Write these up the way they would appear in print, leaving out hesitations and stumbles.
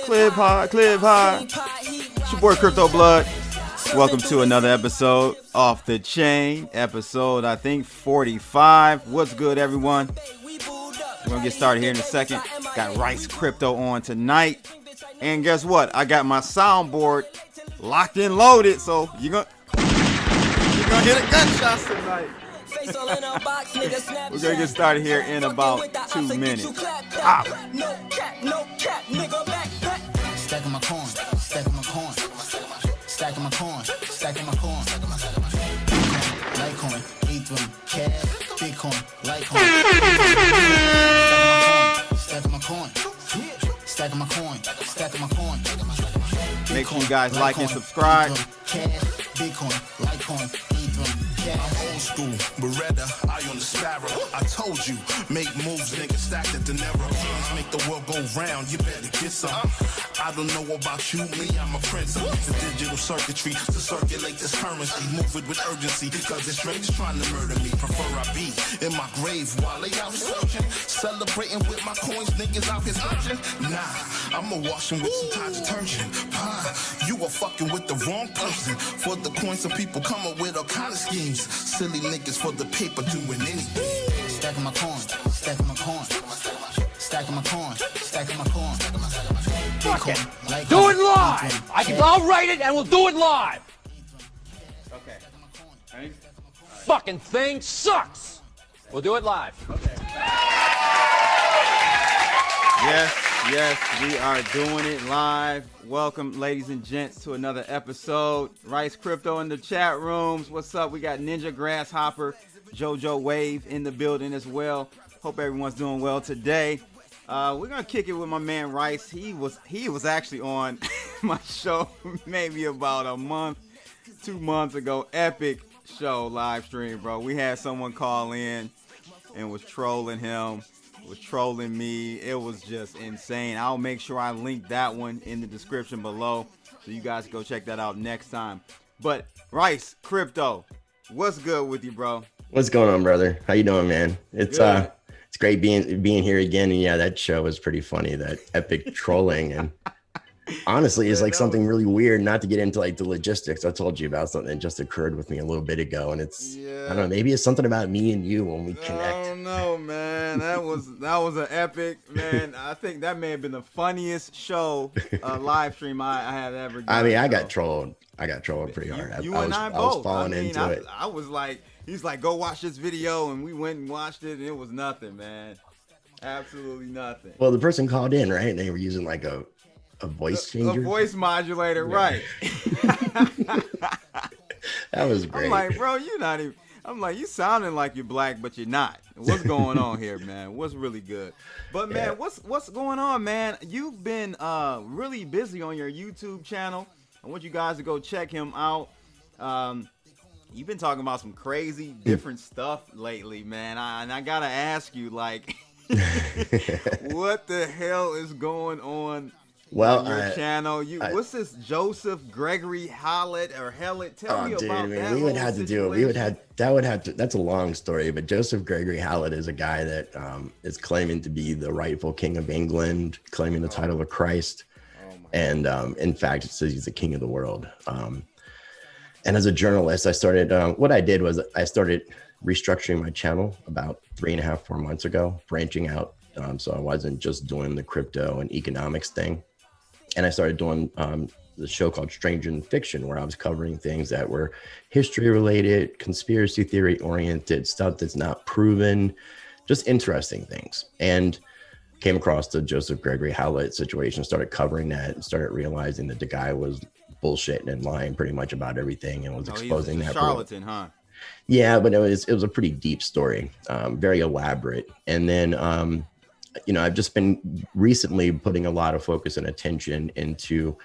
Clip high. It's your boy Crypto Blood. Welcome to another episode Off the Chain. Episode, I think, 45. What's good, everyone? We're gonna get started here in a second. Got Rice Crypto on tonight. And guess what? I got my soundboard locked and loaded, so you're gonna hear the gunshots tonight. We're gonna get started here in about 2 minutes. Stacking my coin, stacking my coin, stacking my coin, stacking my coin. Litecoin, Ethereum, cash, Bitcoin, Litecoin. Stacking my coin, stacking my coin, stacking my coin. Make sure you guys like and subscribe. Cash, Bitcoin, Litecoin, Ethereum. I'm old school, Beretta, eye on the sparrow. I told you, make moves, nigga, stack the dinero. Hands make the world go round, you better get some. I don't know about you, me, I'm a prince. I use the digital circuitry to circulate this currency. Move it with urgency, cause the strangers trying to murder me. Prefer I be in my grave while they out searching. Celebrating with my coins, niggas out here searching. Nah, I'ma wash them with some Tide detergent. You are fucking with the wrong person. For the coins, some people come up with all kind of schemes. Silly niggas for the paper doing anything. Stacking my coin, stacking my coin, stacking my coin, stacking my coin. Fuck it. Do it live. I'll write it and we'll do it live. Okay. Ready? Fucking thing sucks. We'll do it live. Okay. Yes, we are doing it live. Welcome, ladies and gents, to another episode. Rice Crypto in the chat rooms. What's up? We got Ninja Grasshopper, JoJo Wave in the building as well. Hope everyone's doing well today. We're gonna kick it with my man Rice. He was actually on my show maybe about a month, 2 months ago. Epic show live stream, bro. We had someone call in and was trolling him. Was trolling me. It was just insane. I'll make sure I link that one in the description below so you guys go check that out next time. But Rice Crypto, what's good with you, bro? What's going on, brother? How you doing, man? It's great being here again. And yeah, that show was pretty funny. That epic trolling, and honestly, it's like something really weird. Not to get into like the logistics, I told you about something that just occurred with me a little bit ago, and it's I don't know, maybe it's something about me and you when we connect. I don't know, man. That was an epic, man. I think that may have been the funniest show live stream I have ever done. I mean, I got trolled pretty hard. You and I both. I was falling into it. I was like, he's like, go watch this video, and we went and watched it, and it was nothing, man. Absolutely nothing. Well, the person called in, right? And they were using like a voice changer, a voice modulator, yeah. Right? That was great. I'm like, bro, you're not even. I'm like, you sounding like you're black, but you're not. What's going on here, man? What's really good? But man, what's going on, man? You've been really busy on your YouTube channel. I want you guys to go check him out. You've been talking about some crazy different stuff lately, man. And I gotta ask you, like, what the hell is going on? Well, your channel, what's this Joseph Gregory Hallett or Hellett? Tell me about that. We would have to do it. That's a long story, but Joseph Gregory Hallett is a guy that is claiming to be the rightful king of England, claiming the title of Christ, and in fact, it says he's the king of the world. And as a journalist, I started. What I did was I started restructuring my channel about 3.5, 4 months ago, branching out. So I wasn't just doing the crypto and economics thing. And I started doing the show called Stranger Than Fiction, where I was covering things that were history related, conspiracy theory oriented, stuff that's not proven, just interesting things. And came across the Joseph Gregory Hallett situation, started covering that, and started realizing that the guy was bullshitting and lying pretty much about everything, and was exposing that charlatan, huh? Yeah, but it was a pretty deep story, very elaborate. And then I've just been recently putting a lot of focus and attention into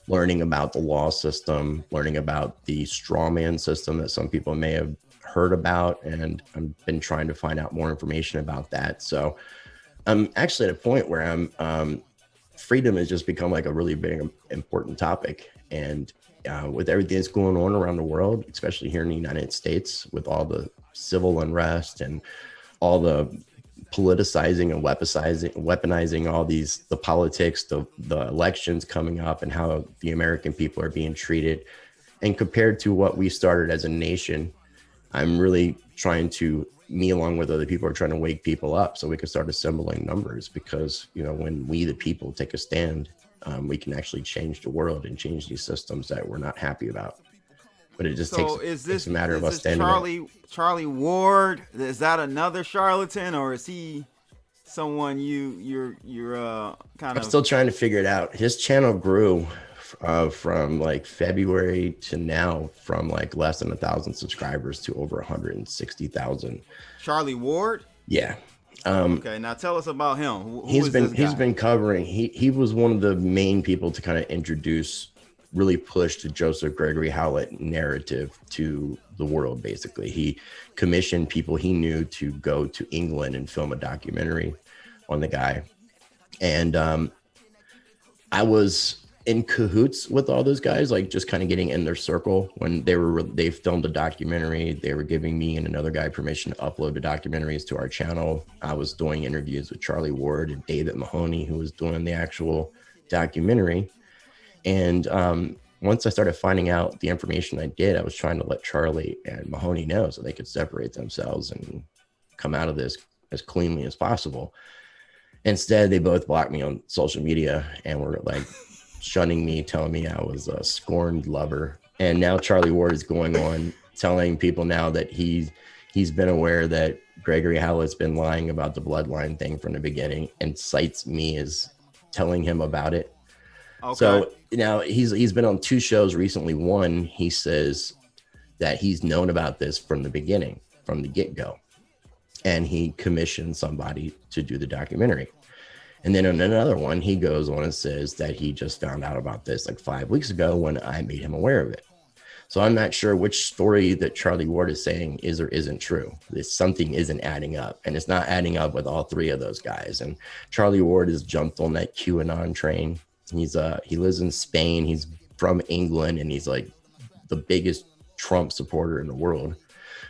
learning about the law system, learning about the straw man system that some people may have heard about. And I've been trying to find out more information about that. So I'm actually at a point where freedom has just become like a really big, important topic. And with everything that's going on around the world, especially here in the United States, with all the civil unrest and all the politicizing and weaponizing all the politics, the elections coming up, and how the American people are being treated. And compared to what we started as a nation, I'm really trying to, me along with other people, are trying to wake people up so we can start assembling numbers, because, you know, when we the people take a stand, we can actually change the world and change these systems that we're not happy about. But it just takes a matter of us standing up. Charlie Ward, is that another charlatan, or is he someone you're kind of? I'm still trying to figure it out. His channel grew from like February to now, from like less than 1,000 subscribers to over 160,000. Charlie Ward? Yeah. Okay, now tell us about him. He's been covering. He was one of the main people to kind of really push the Joseph Gregory Howlett narrative to the world. Basically, he commissioned people he knew to go to England and film a documentary on the guy, and I was in cahoots with all those guys, like just kind of getting in their circle when they filmed a documentary. They were giving me and another guy permission to upload the documentaries to our channel. I was doing interviews with Charlie Ward and David Mahoney, who was doing the actual documentary. And once I started finding out the information I did, I was trying to let Charlie and Mahoney know so they could separate themselves and come out of this as cleanly as possible. Instead, they both blocked me on social media and were like shunning me, telling me I was a scorned lover. And now Charlie Ward is going on telling people now that he's been aware that Gregory Howlett's been lying about the bloodline thing from the beginning, and cites me as telling him about it. Okay. So now he's been on 2 shows recently. One, he says that he's known about this from the beginning, from the get-go, and he commissioned somebody to do the documentary. And then on another one, he goes on and says that he just found out about this like 5 weeks ago when I made him aware of it. So I'm not sure which story that Charlie Ward is saying is or isn't true. Something isn't adding up, and it's not adding up with all 3 of those guys. And Charlie Ward has jumped on that QAnon train. He lives in Spain. He's from England, and he's like the biggest Trump supporter in the world.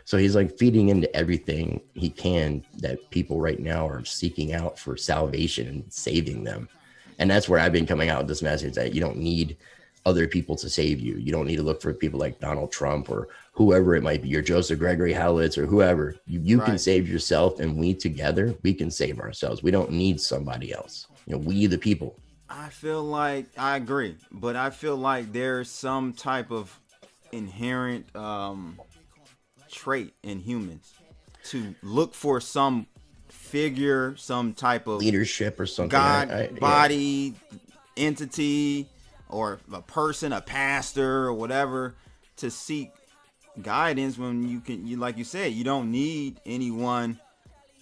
So he's like feeding into everything he can that people right now are seeking out for salvation and saving them. And that's where I've been coming out with this message that you don't need other people to save you. You don't need to look for people like Donald Trump or whoever it might be, or Joseph Gregory Howlett or whoever. You right. can save yourself, and we together, we can save ourselves. We don't need somebody else. You know, we the people. I feel like I agree, but I feel like there's some type of inherent trait in humans to look for some figure, some type of leadership or something, God, body, entity, or a person, a pastor or whatever, to seek guidance when you like you said, you don't need anyone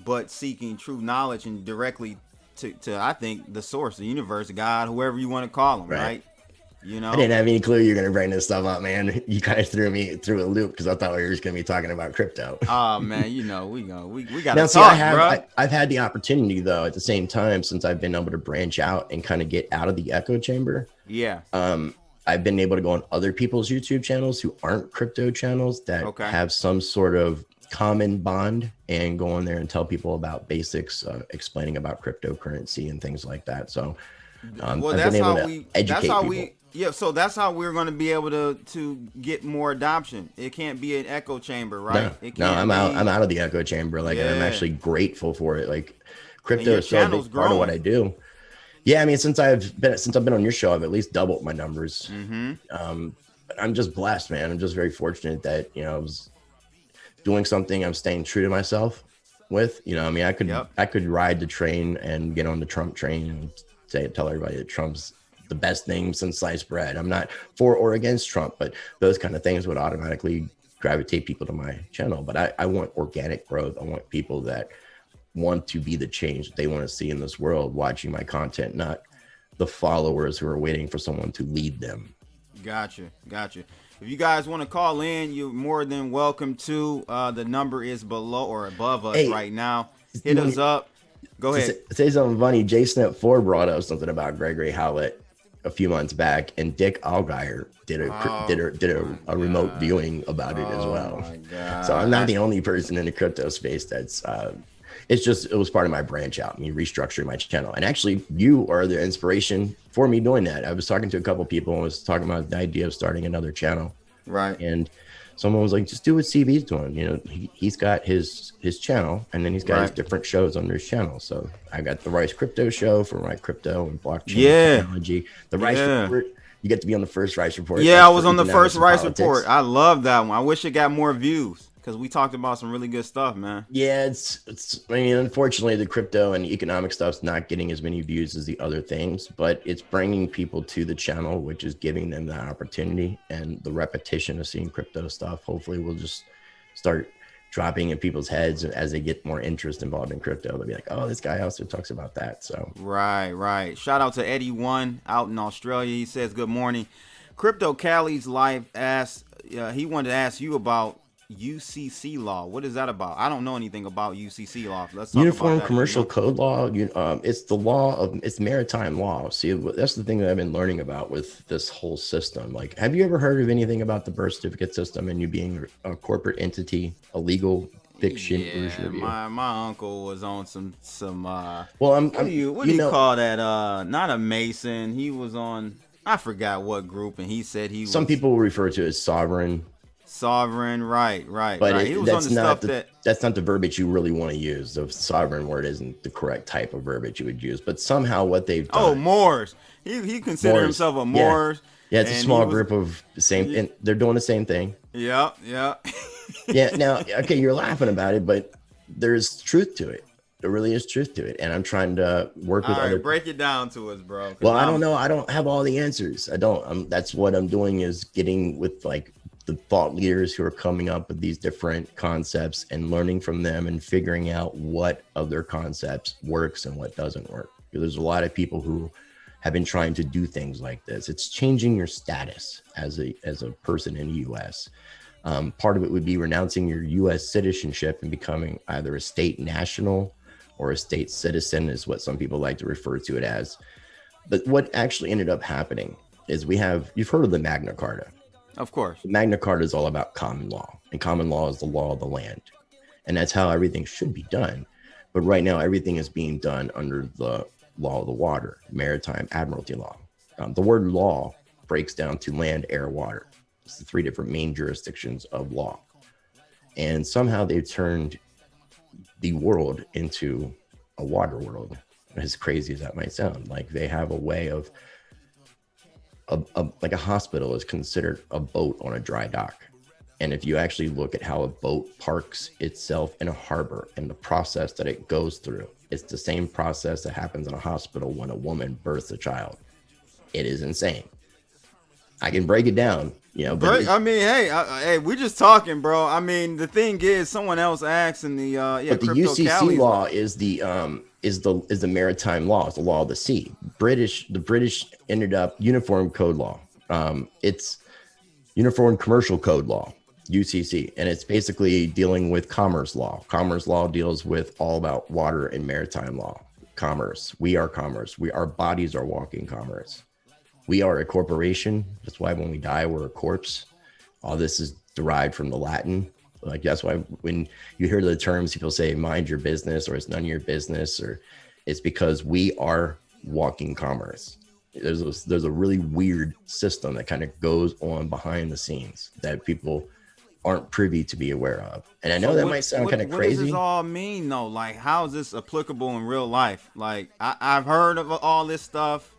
but seeking true knowledge and directly to I think the source, the universe, God, whoever you want to call him, right? You know, I didn't have any clue you're gonna bring this stuff up, man. You kind of threw me through a loop because I thought we were just gonna be talking about crypto. Oh man, you know we gotta talk, bro. I've had the opportunity though at the same time, since I've been able to branch out and kind of get out of the echo chamber. Yeah. I've been able to go on other people's YouTube channels who aren't crypto channels that have some sort of common bond, and go on there and tell people about basics, explaining about cryptocurrency and things like that. So I've been able to educate people. So that's how we're going to be able to get more adoption. It can't be an echo chamber, right? I'm out of the echo chamber. Like, I'm actually grateful for it. Like, crypto is so big part of what I do. Yeah, I mean, since I've been on your show, I've at least doubled my numbers. Mm-hmm. I'm just blessed, man. I'm just very fortunate that, you know, I was doing something I'm staying true to myself with. You know, I mean, I could ride the train and get on the Trump train and tell everybody that Trump's the best thing since sliced bread. I'm not for or against Trump, but those kind of things would automatically gravitate people to my channel. But I want organic growth. I want people that want to be the change that they want to see in this world watching my content, not the followers who are waiting for someone to lead them. Gotcha. If you guys want to call in, you're more than welcome to. The number is below or above us right now. Hit us up. Go ahead. Say something funny. JSnap4 brought up something about Gregory Howlett a few months back, and Dick Allgaier did a remote viewing about it as well. So I'm not the only person in the crypto space that's it was part of my branch out, me restructuring my channel. And actually, you are the inspiration for me doing that. I was talking to a couple people and was talking about the idea of starting another channel. Right. And someone was like, just do what CV's doing. You know, he's got his channel, and then he's got his different shows under his channel. So I got the Rice Crypto Show for Rice Crypto and blockchain technology. The Rice Report. You get to be on the first Rice Report. Yeah, I was on the first Rice Report. I love that one. I wish it got more views because we talked about some really good stuff, man. Yeah, it's. I mean, unfortunately, the crypto and economic stuff's not getting as many views as the other things, but it's bringing people to the channel, which is giving them that opportunity. And the repetition of seeing crypto stuff, hopefully, will just start dropping in people's heads as they get more interest involved in crypto. They'll be like, oh, this guy also talks about that. So right. Shout out to Eddie One out in Australia. He says, good morning. Crypto Cali's life asks, he wanted to ask you about UCC law. What is that about? I don't know anything about UCC law. Let's talk Uniform about that. Commercial Code law. It's the law of, it's maritime law. See, that's the thing that I've been learning about with this whole system. Like, have you ever heard of anything about the birth certificate system and you being a corporate entity, a legal fiction version of you? My uncle was on some well, what do you call that? Not a Mason. He was on, I forgot what group, and he said some people will refer to it as sovereign, right. But He was on the stuff that's not the verbiage you really want to use. The sovereign word isn't the correct type of verbiage you would use. But somehow what they've done. Oh, Moors. He considered himself a Moors. Yeah, it's a small group of the same, and they're doing the same thing. Yeah. Yeah. Now, okay, you're laughing about it, but there's truth to it. There really is truth to it, and I'm trying to work with other. Break it down to us, bro. Well, I don't know. I don't have all the answers. I don't. That's what I'm doing, is getting with like the thought leaders who are coming up with these different concepts and learning from them and figuring out what of their concepts works and what doesn't work. Because there's a lot of people who have been trying to do things like this. It's changing your status as a person in the U.S. Part of it would be renouncing your U.S. citizenship and becoming either a state national or a state citizen, is what some people like to refer to it as. But what actually ended up happening is you've heard of the Magna Carta. Of course. The Magna Carta is all about common law, and common law is the law of the land. And that's how everything should be done. But right now, everything is being done under the law of the water, maritime admiralty law. The word law breaks down to land, air, water. It's the three different main jurisdictions of law. And somehow they've turned the world into a water world, as crazy as that might sound. Like, they have a way of like a hospital is considered a boat on a dry dock. And if you actually look at how a boat parks itself in a harbor and the process that it goes through, it's the same process that happens in a hospital when a woman births a child. It is insane. I can break it down, but I mean, hey, we're just talking, bro. I mean, the thing is, someone else asked in the but the UCC law is the maritime law. It's the law of the sea. The British ended up Uniform Code Law. It's Uniform Commercial Code Law, UCC, and it's basically dealing with commerce law. Commerce law deals with all about water and maritime law. Commerce. We are commerce. Our bodies are walking commerce. We are a corporation. That's why when we die, we're a corpse. All this is derived from the Latin. Like, that's why when you hear the terms, people say, mind your business, or it's none of your business, or it's because we are walking commerce. There's a really weird system that kind of goes on behind the scenes that people aren't privy to be aware of. And I know that might sound kind of crazy. What does this all mean, though? Like, how is this applicable in real life? Like, I've heard of all this stuff.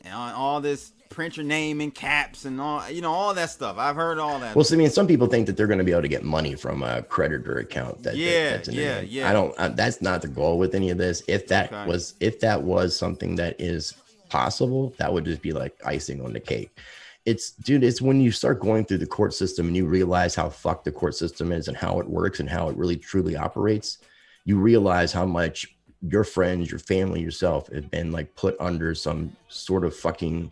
And all this, print your name in caps and all, all that stuff. I've heard all that. Well, so, I mean, some people think that they're going to be able to get money from a creditor account. That's that's not the goal with any of this. If that was something that is possible, that would just be like icing on the cake. It's when you start going through the court system and you realize how fucked the court system is and how it works and how it really truly operates, you realize how much your friends, your family, yourself have been like put under some sort of fucking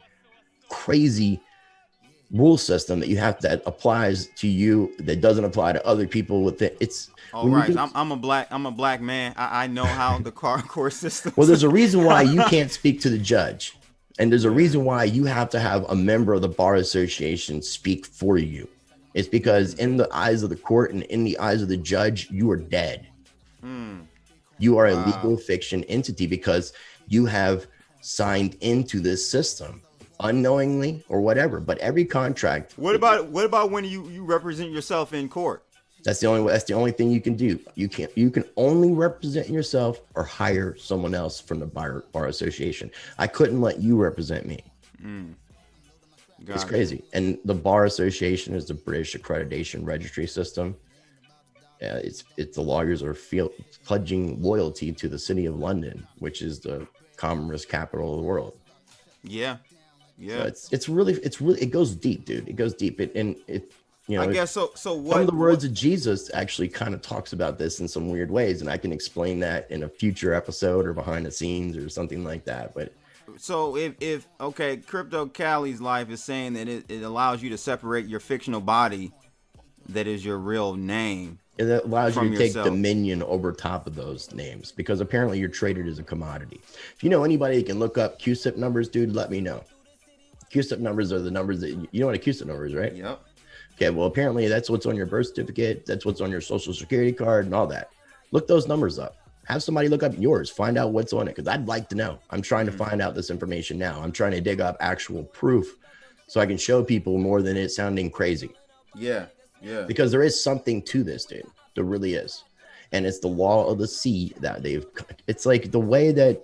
crazy rule system that applies to you that doesn't apply to other people. With it, it's all right. I'm a black man. I know how the court system. Well, there's a reason why you can't speak to the judge, and there's a reason why you have to have a member of the bar association speak for you. It's because in the eyes of the court and in the eyes of the judge, you are dead. You are a Wow. legal fiction entity because you have signed into this system unknowingly or whatever. But every contract. What about when you represent yourself in court? That's the only thing you can do. You can only represent yourself or hire someone else from the bar association. I couldn't let you represent me. It's crazy. And the bar association is the British accreditation registry system. It's the lawyers are pledging loyalty to the city of London, which is the commerce capital of the world. Yeah. So it's really it goes deep, dude. It goes deep. I guess so. So what? Some of the words of Jesus actually kind of talks about this in some weird ways, and I can explain that in a future episode or behind the scenes or something like that. But so if Crypto Cali's life is saying that it allows you to separate your fictional body, that is your real name. It allows you to yourself. take dominion over top of those names because apparently you're traded as a commodity. If you know anybody that can look up QSIP numbers, dude, let me know. QSIP numbers are the numbers that you know what a QSIP number is, right? Yep. Okay, well, apparently that's what's on your birth certificate. That's what's on your social security card and all that. Look those numbers up. Have somebody look up yours. Find out what's on it because I'd like to know. I'm trying to find out this information now. I'm trying to dig up actual proof so I can show people more than it sounding crazy. Yeah. Because there is something to this, dude. There really is. And it's the law of the sea that it's like the way that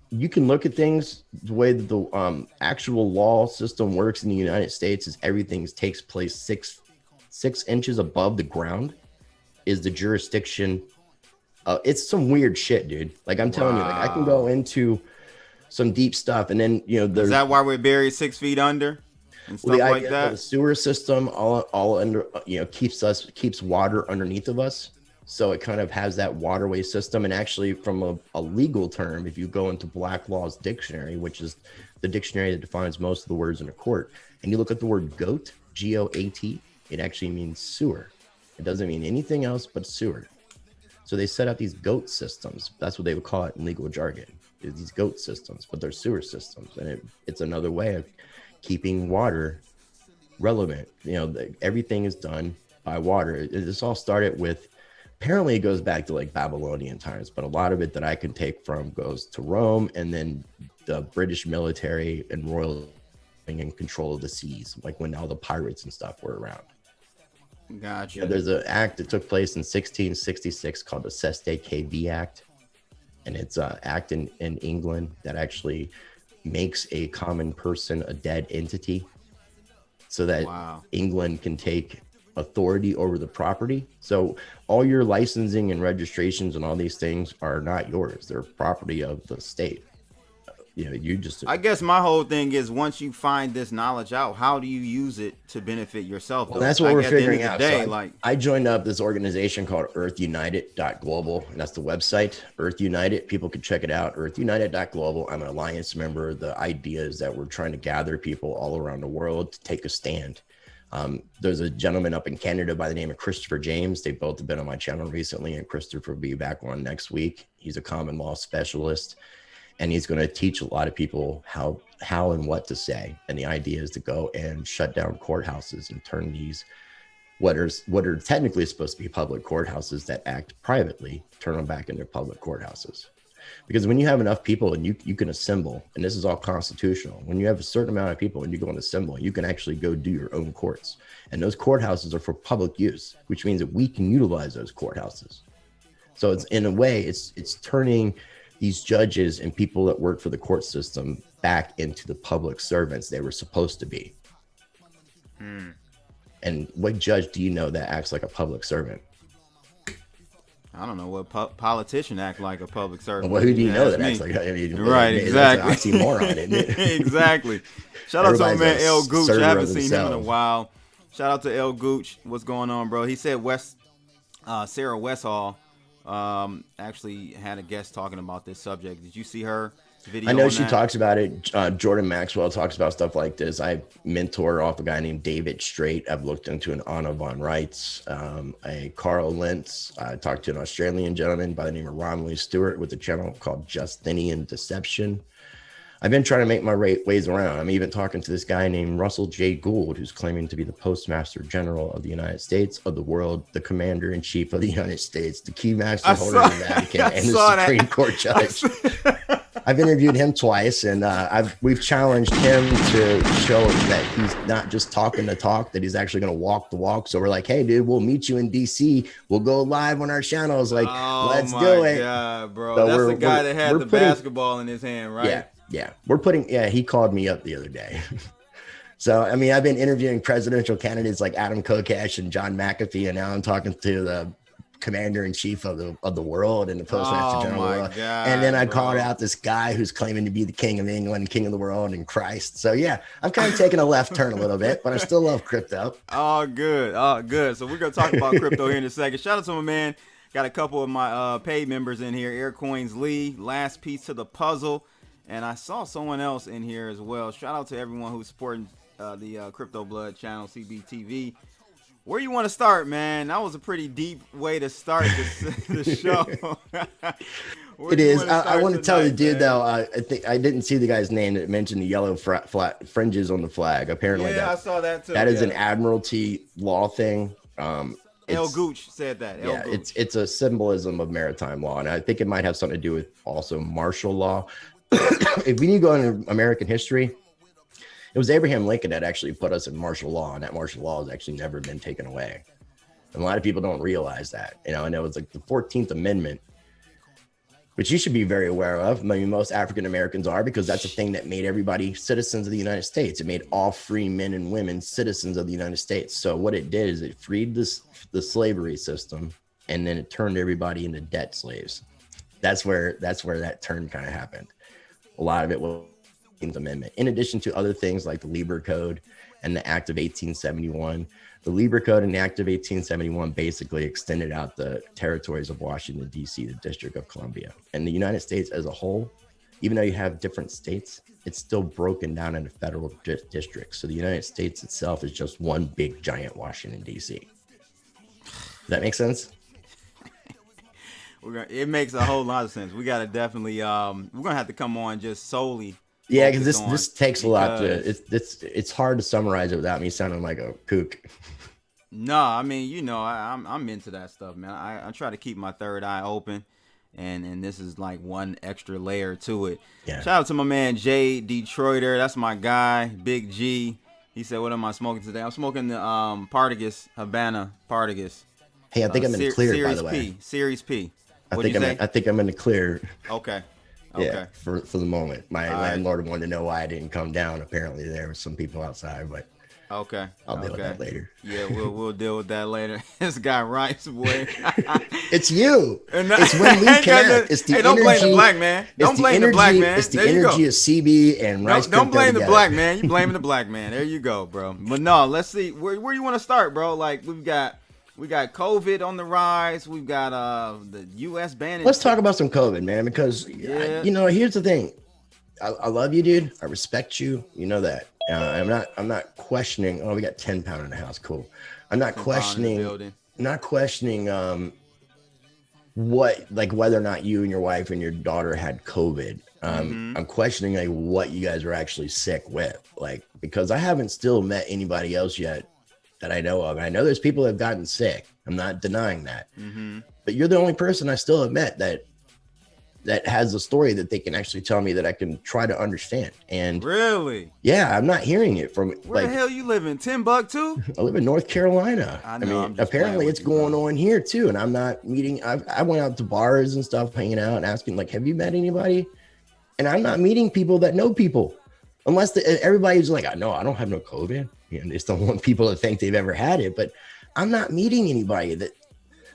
you can look at things, the way that the actual law system works in the United States is everything takes place six inches above the ground is the jurisdiction. It's some weird shit, dude. Like I'm telling you, like I can go into some deep stuff, and then there's is that why we're buried 6 feet under and stuff like that? The sewer system all under keeps water underneath of us. So it kind of has that waterway system. And actually from a legal term, if you go into Black Law's dictionary, which is the dictionary that defines most of the words in a court, and you look at the word goat, G-O-A-T, it actually means sewer. It doesn't mean anything else but sewer. So they set up these goat systems. That's what they would call it in legal jargon, is these goat systems, but they're sewer systems. And it's another way of keeping water relevant. Everything is done by water. This all started with, apparently it goes back to like Babylonian times, but a lot of it that I can take from goes to Rome and then the British military and royal in control of the seas, like when all the pirates and stuff were around. Gotcha. There's an act that took place in 1666 called the Seste KV Act. And it's an act in England that actually makes a common person a dead entity so that England can take authority over the property. So all your licensing and registrations and all these things are not yours. They're property of the state. I guess my whole thing is once you find this knowledge out, how do you use it to benefit yourself? Well, that's what we're figuring out. I joined up this organization called EarthUnited.global, and that's the website, Earth United. People can check it out, EarthUnited.global. I'm an alliance member. The idea is that we're trying to gather people all around the world to take a stand. There's a gentleman up in Canada by the name of Christopher James. They've both been on my channel recently, and Christopher will be back on next week. He's a common law specialist, and he's going to teach a lot of people how and what to say. And the idea is to go and shut down courthouses and turn these what are technically supposed to be public courthouses that act privately, turn them back into public courthouses. Because when you have enough people and you can assemble, and this is all constitutional, when you have a certain amount of people and you go and assemble, you can actually go do your own courts. And those courthouses are for public use, which means that we can utilize those courthouses. So it's in a way, it's turning these judges and people that work for the court system back into the public servants they were supposed to be. And what judge do you know that acts like a public servant? I don't know what politician act like a public servant. Well, who do you know that acts like? Right, exactly. That's an oxymoron, isn't it? Exactly. Shout out to my man El Gooch. I haven't seen him in a while. Shout out to El Gooch. What's going on, bro? He said Sarah Westall actually had a guest talking about this subject. Did you see her video? I know she talks about it. Jordan Maxwell talks about stuff like this. I mentor off a guy named David Straight. I've looked into an Anna von Reitz, a Carl Lentz. I talked to an Australian gentleman by the name of Ron Lee Stewart with a channel called Justinian Deception. I've been trying to make my ways around. I'm even talking to this guy named Russell J. Gould, who's claiming to be the Postmaster General of the United States, of the world, the Commander in Chief of the United States, the Key Master Holder of the Vatican, and the Supreme Court Judge. I've interviewed him twice, and we've challenged him to show that he's not just talking the talk, that he's actually going to walk the walk. So we're like, hey, dude, we'll meet you in DC. We'll go live on our channels. Like, let's do it. God, bro. So that's the guy that had the basketball in his hand, right? Yeah. He called me up the other day. So, I mean, I've been interviewing presidential candidates like Adam Kokesh and John McAfee, and now I'm talking to the Commander in Chief of the world and the Postmaster General of the world. God, and then I called out this guy who's claiming to be the King of England, King of the world, and Christ. So yeah, I'm kind of taking a left turn a little bit, but I still love crypto. Oh, good. So we're gonna talk about crypto here in a second. Shout out to my man. Got a couple of my paid members in here. Aircoins Lee, last piece to the puzzle, and I saw someone else in here as well. Shout out to everyone who's supporting the Crypto Blood channel, CBTV. Where you want to start, man? That was a pretty deep way to start the show. It is. I want to tell the dude, though, I think I didn't see the guy's name that mentioned the yellow flat fringes on the flag. Apparently, I saw that too. That is an Admiralty law thing. El Gooch said that. It's a symbolism of maritime law, and I think it might have something to do with also martial law. If we need to go into American history, it was Abraham Lincoln that actually put us in martial law, and that martial law has actually never been taken away. And a lot of people don't realize that. And it was like the 14th Amendment, which you should be very aware of. I mean, most African Americans are, because that's a thing that made everybody citizens of the United States. It made all free men and women citizens of the United States. So what it did is it freed the slavery system, and then it turned everybody into debt slaves. That's where that turn kind of happened. A lot of it was the 14th Amendment, in addition to other things like the Lieber Code and the Act of 1871. The Lieber Code and the Act of 1871 basically extended out the territories of Washington, D.C., the District of Columbia. And the United States as a whole, even though you have different states, it's still broken down into federal districts. So the United States itself is just one big, giant Washington, D.C. Does that make sense? It makes a whole lot of sense. We got to definitely, we're going to have to come on just solely. Yeah, because this takes a lot it's hard to summarize it without me sounding like a kook. No, I mean, I'm into that stuff, man. I try to keep my third eye open, and this is like one extra layer to it. Yeah. Shout out to my man Jay Detroiter. That's my guy, Big G. He said, "What am I smoking today?" I'm smoking the Partagas Havana Partagas. Hey, I think I'm in the clear, by the way. Series P. I think I'm in the clear. Okay. Yeah, for the moment. My landlord wanted to know why I didn't come down. Apparently there were some people outside, but I'll deal with that later. Yeah, we'll deal with that later. This guy Rice, boy. It's you. It's when we connect. It's the energy. Don't blame the black man. Don't blame the black man. It's the energy of CB and Rice. Don't blame the black man. You blaming the black man. There you go, bro. But no, let's see. Where you want to start, bro? Like we got COVID on the rise. We've got the U.S. banning. Let's talk about some COVID, man, because here's the thing. I love you, dude. I respect you. You know that. I'm not questioning. Oh, we got 10 pound in the house. Cool. I'm not questioning. Whether or not you and your wife and your daughter had COVID. I'm questioning like what you guys are actually sick with, because I haven't still met anybody else yet that I know of. And I know there's people that have gotten sick. I'm not denying that. But you're the only person I still have met that has a story that they can actually tell me that I can try to understand. And really, yeah, I'm not hearing it from. Where the hell you live in? Timbuktu? I live in North Carolina. I mean, apparently it's going on here too. And I'm not meeting. I went out to bars and stuff, hanging out and asking like, have you met anybody? And I'm not meeting people that know people, unless everybody's like, no, I don't have no COVID. And they just don't want people to think they've ever had it. But I'm not meeting anybody that.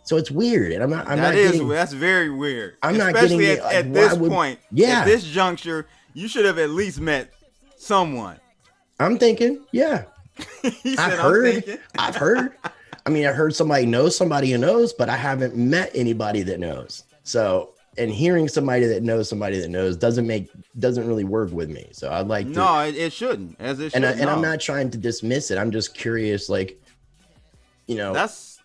So it's weird, and that's very weird. I'm not getting it at this point. Yeah, at this juncture, you should have at least met someone. I'm thinking, yeah. I've heard. I mean, I heard somebody knows somebody who knows, but I haven't met anybody that knows. So, and hearing somebody that knows doesn't really work with me. So I'd like to. No, it shouldn't. And I'm not trying to dismiss it. I'm just curious,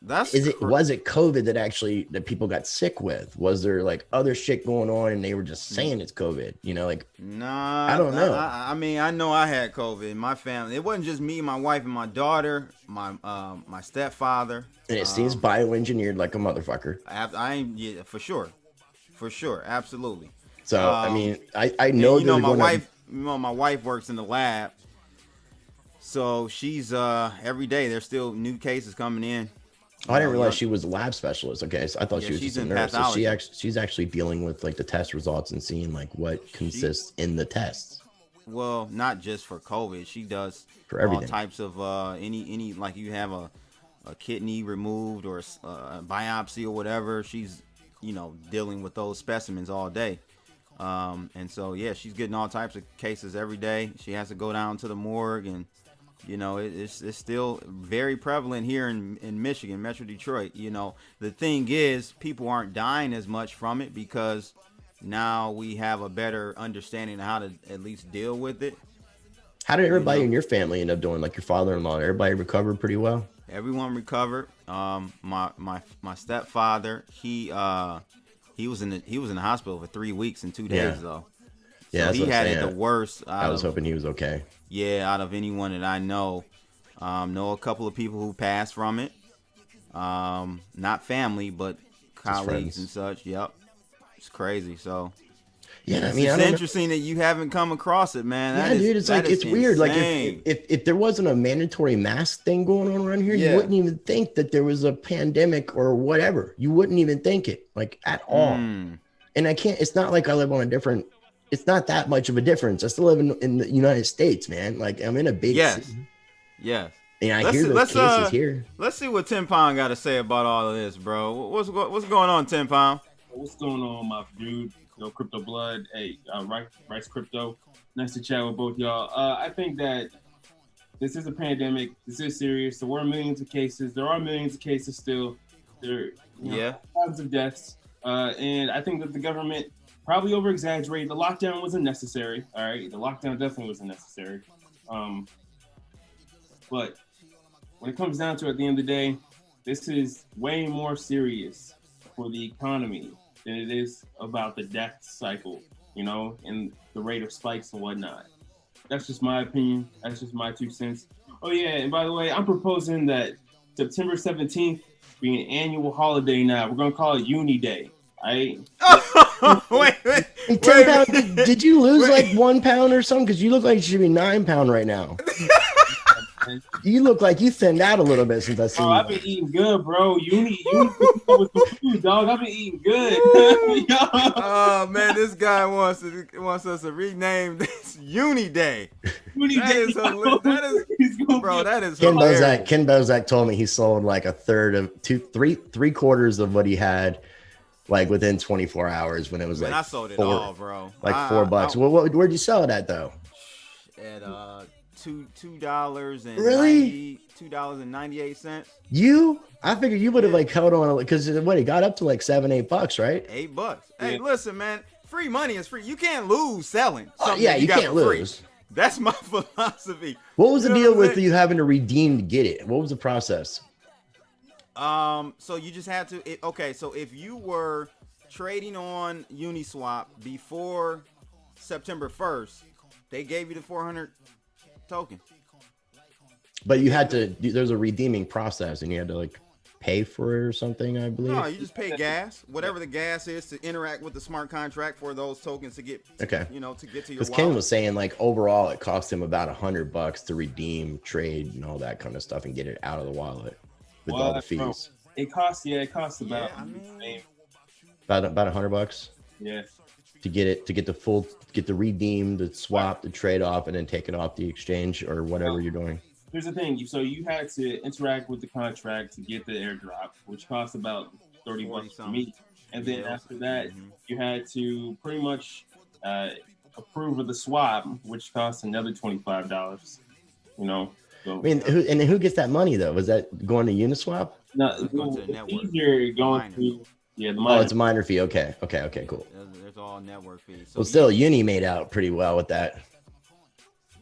Was it COVID that people got sick with? Was there like other shit going on and they were just saying it's COVID? You know, like nah, I don't know. I mean, I know I had COVID in my family. It wasn't just me, my wife, and my daughter, my stepfather. And it seems bioengineered like a motherfucker. I ain't for sure, absolutely. So I mean, I know my wife works in the lab, so she's every day there's still new cases coming in. Oh, I didn't realize she was a lab specialist. Okay, so I thought she was just a nurse. So she's actually dealing with like the test results and seeing like what consists in the tests. Well, not just for COVID. She does for everything. All types of any like you have a kidney removed or a biopsy or whatever. She's dealing with those specimens all day. And so yeah, she's getting all types of cases every day. She has to go down to the morgue and. It's still very prevalent here in Michigan, Metro Detroit. The thing is, people aren't dying as much from it because now we have a better understanding of how to at least deal with it. How did everybody in your family end up doing? Like your father-in-law, everybody recovered pretty well? Everyone recovered. My stepfather, he was in the hospital for 3 weeks and 2 days though. Yeah, so he had it the worst. I was hoping he was okay. Yeah, out of anyone that I know a couple of people who passed from it. Not family, but colleagues and such. Yep, it's crazy. So yeah, I mean, it's interesting that you haven't come across it, man. Yeah, dude, it's like it's weird. Like if there wasn't a mandatory mask thing going on around here, you wouldn't even think that there was a pandemic or whatever. You wouldn't even think it like at all. And I can't. It's not like I live on a different. It's not that much of a difference. I still live in the United States, man. Like I'm in a big city. Yes. And I hear those cases here. Let's see what Tim Pound got to say about all of this, bro. What's going on, Tim Pound? What's going on, my dude? Crypto Blood. Hey, Rice Crypto. Nice to chat with both y'all. I think that this is a pandemic. This is serious. There were millions of cases. There are millions of cases still. There thousands of deaths. And I think that the government probably over-exaggerated. The lockdown wasn't necessary, all right? The lockdown definitely wasn't necessary. But when it comes down to it, at the end of the day, this is way more serious for the economy than it is about the death cycle, and the rate of spikes and whatnot. That's just my opinion. That's just my 2 cents. Oh, yeah, and by the way, I'm proposing that September 17th be an annual holiday now. We're going to call it Uni Day. Wait. Hey, 10 pound, did you lose like 1 pound or something? Because you look like you should be 9 pound right now. You look like you thinned out a little bit since I seen you. I've been eating good, bro. Uni with the food, dog. I've been eating good. Oh man, this guy wants us to rename this Uni Day. That is hilarious. Ken Bozak told me he sold like a third of three quarters of what he had. Like within 24 hours when it was I sold it all, bro. Like $4. Where'd you sell it at though? At $2 and really $2.98. I figured you would have like held on because it got up to like $7-8, right? $8. Hey, listen, man, free money is free. You can't lose selling. You can't lose. That's my philosophy. What was the deal with you having to redeem to get it? What was the process? So you just had to. So if you were trading on Uniswap before September 1st, they gave you the 400 token. But you had to. There's a redeeming process, and you had to like pay for it or something. I believe. No, you just pay gas, whatever the gas is, to interact with the smart contract for those tokens to get. To get to your wallet. Because Ken was saying like overall, it cost him about $100 to redeem, trade, and all that kind of stuff, and get it out of the wallet. With all the fees, bro, it costs about about $100. Yeah, to get the redeem, the swap, the trade off, and then take it off the exchange or whatever you're doing. Here's the thing: so you had to interact with the contract to get the airdrop, which costs about $30 for me, and then after that, you had to pretty much approve of the swap, which costs another $25. I mean, who gets that money though? Was that going to Uniswap? No, you're going to the miner. Oh, it's a miner fee. Okay, cool. There's all network fees. So still, Uni made out pretty well with that.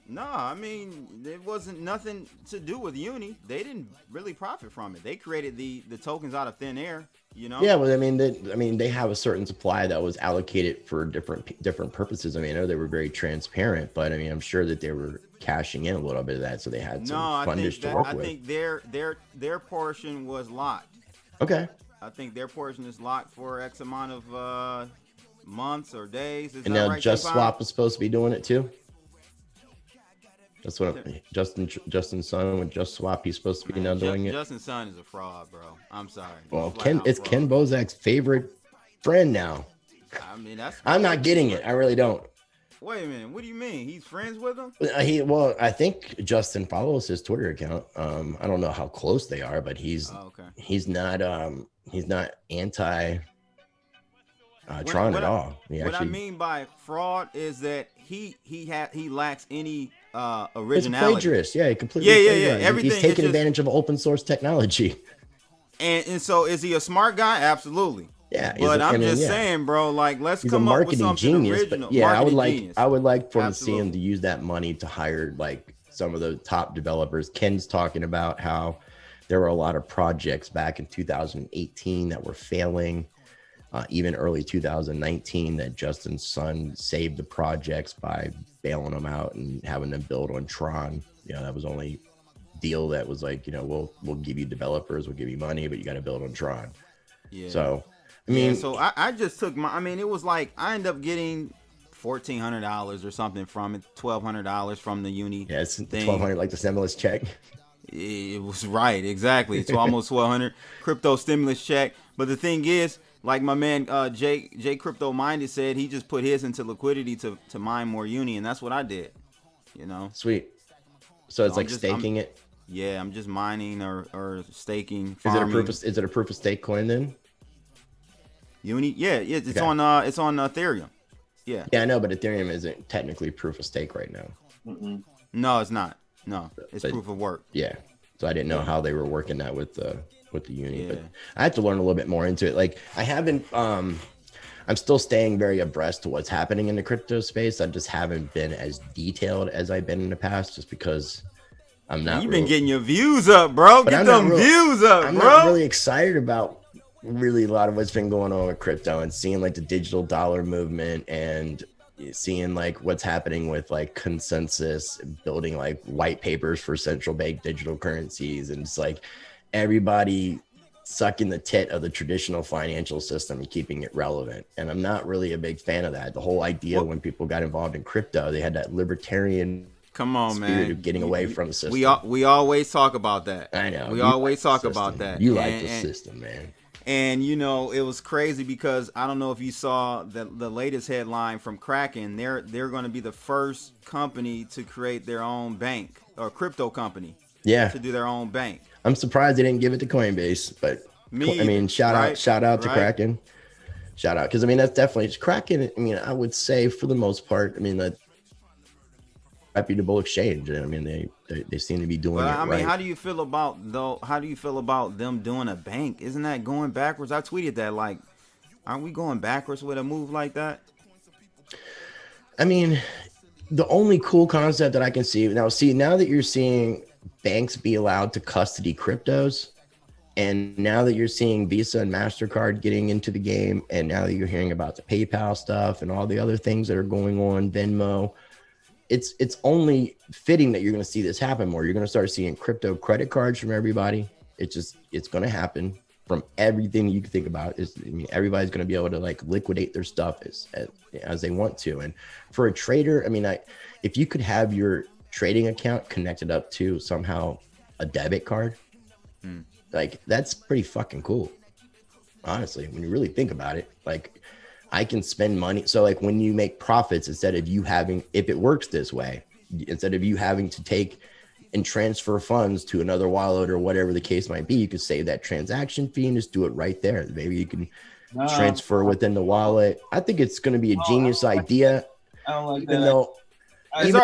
No, I mean, it wasn't nothing to do with Uni. They didn't really profit from it. They created the tokens out of thin air, you know? Yeah, well, I mean, they have a certain supply that was allocated for different purposes. I mean, I know they were very transparent, but I mean, I'm sure that they were cashing in a little bit of that, so they had some fundage to work with. I think their portion was locked. Okay. I think their portion is locked for X amount of months or days. Is and that now right, Just Javon? Swap was supposed to be doing it too. That's what Justin's son with Just Swap. He's supposed to be now doing it. Justin's son is a fraud, bro. I'm sorry. Well, it's Ken Bozak's favorite friend now. I mean, I'm not getting it. I really don't. Wait a minute. What do you mean? He's friends with him? I think Justin follows his Twitter account. I don't know how close they are, but he's not anti Tron at all. What I mean by fraud is that he lacks any originality. It's plagiarist. Yeah, he completely. Yeah. Everything. He's taking advantage of open source technology. And so, is he a smart guy? Absolutely. Yeah, but I'm just saying, bro. Like, let's he's come a up with marketing something genius. original. But yeah, Marketing I would like for him to see Absolutely. him to use that money to hire like some of the top developers. Ken's talking about how there were a lot of projects back in 2018 that were failing. Even early 2019, that Justin's son saved the projects by bailing them out and having them build on Tron. You know, that was only deal that was like, you know, we'll give you developers, we'll give you money, but you got to build on Tron. Yeah. So, I mean, so I just took my. I mean, it was like I ended up getting $1,400 or something from it, $1,200 from the uni. Yeah, it's thing. $1,200 like the stimulus check. It was right, exactly. It's almost $1,200 crypto stimulus check. But the thing is, like my man J Crypto Minded said, he just put his into liquidity to mine more uni, and that's what I did. You know. Sweet. So it's like staking it. Yeah, I'm just mining or staking. Is it a proof of stake coin then? Uni? Yeah, it's okay. It's on Ethereum. Yeah. Yeah, I know, but Ethereum isn't technically proof of stake right now. Mm-mm. No, it's not. No, it's proof of work. Yeah. So I didn't know how they were working that with the uni, but I had to learn a little bit more into it. Like I haven't, I'm still staying very abreast to what's happening in the crypto space. I just haven't been as detailed as I've been in the past, just because I'm not. You've been getting your views up, bro. Get them views up, bro. I'm not really excited about really a lot of what's been going on with crypto and seeing like the digital dollar movement and seeing like what's happening with like consensus, building like white papers for central bank digital currencies, and it's like everybody sucking the tit of the traditional financial system and keeping it relevant. And I'm not really a big fan of that. The whole idea when people got involved in crypto, they had that libertarian spirit of getting away from the system. We always talk about that. I know. We always talk about that. You like the system, man. And, you know, it was crazy because I don't know if you saw the latest headline from Kraken. They're going to be the first company to create their own bank, or crypto company. Yeah. To do their own bank. I'm surprised they didn't give it to Coinbase, but I mean, shout out to Kraken. Shout out. Because, I mean, that's definitely Kraken. I mean, I would say for the most part, I mean, that reputable exchange. I mean, they seem to be doing it right. I mean, how do you feel about them doing a bank? Isn't that going backwards? I tweeted that, like, aren't we going backwards with a move like that? I mean, the only cool concept that I can see now that you're seeing banks be allowed to custody cryptos, and now that you're seeing Visa and MasterCard getting into the game, and now that you're hearing about the PayPal stuff and all the other things that are going on, Venmo, it's only fitting that you're going to see this happen more. You're going to start seeing crypto credit cards from everybody. It's going to happen from everything you can think about. I mean, everybody's going to be able to like liquidate their stuff as they want to. And for a trader, I mean, if you could have your trading account connected up to somehow a debit card, like that's pretty fucking cool. Honestly, when you really think about it, like I can spend money. So like when you make profits, instead of you having, if it works this way, instead of you having to take and transfer funds to another wallet or whatever the case might be, you could save that transaction fee and just do it right there. Maybe you can transfer within the wallet. I think it's going to be a genius idea. I don't like even that. Though,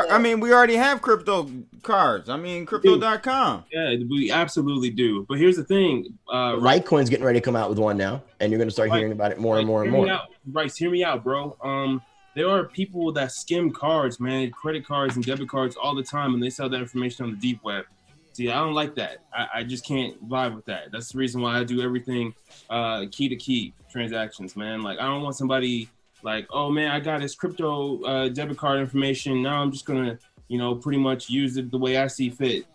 I mean, we already have crypto cards. I mean, crypto.com. Yeah, we absolutely do. But here's the thing. Litecoin's getting ready to come out with one now, and you're going to start hearing about it more and more and more. Bryce, hear me out, bro. there are people that skim cards, man, credit cards and debit cards all the time, and they sell that information on the deep web. See, I don't like that. I just can't vibe with that. That's the reason why I do everything key to key transactions, man. Like, I don't want somebody like, oh man, I got his crypto debit card information. Now I'm just gonna, pretty much use it the way I see fit.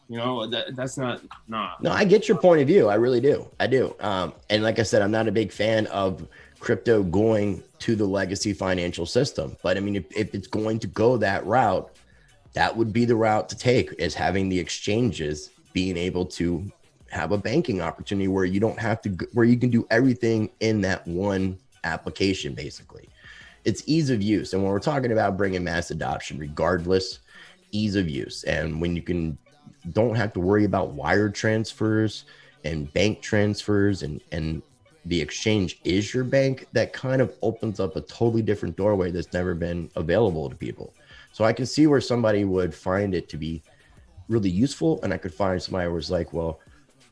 That's not, nah. No, I get your point of view. I really do. I do. And like I said, I'm not a big fan of crypto going to the legacy financial system. But I mean, if it's going to go that route, that would be the route to take, is having the exchanges being able to have a banking opportunity where you don't have to, where you can do everything in that one application, basically. It's ease of use. And when we're talking about bringing mass adoption, regardless, ease of use. And when you don't have to worry about wire transfers and bank transfers and the exchange is your bank, that kind of opens up a totally different doorway that's never been available to people. So I can see where somebody would find it to be really useful. And I could find somebody who's like, well,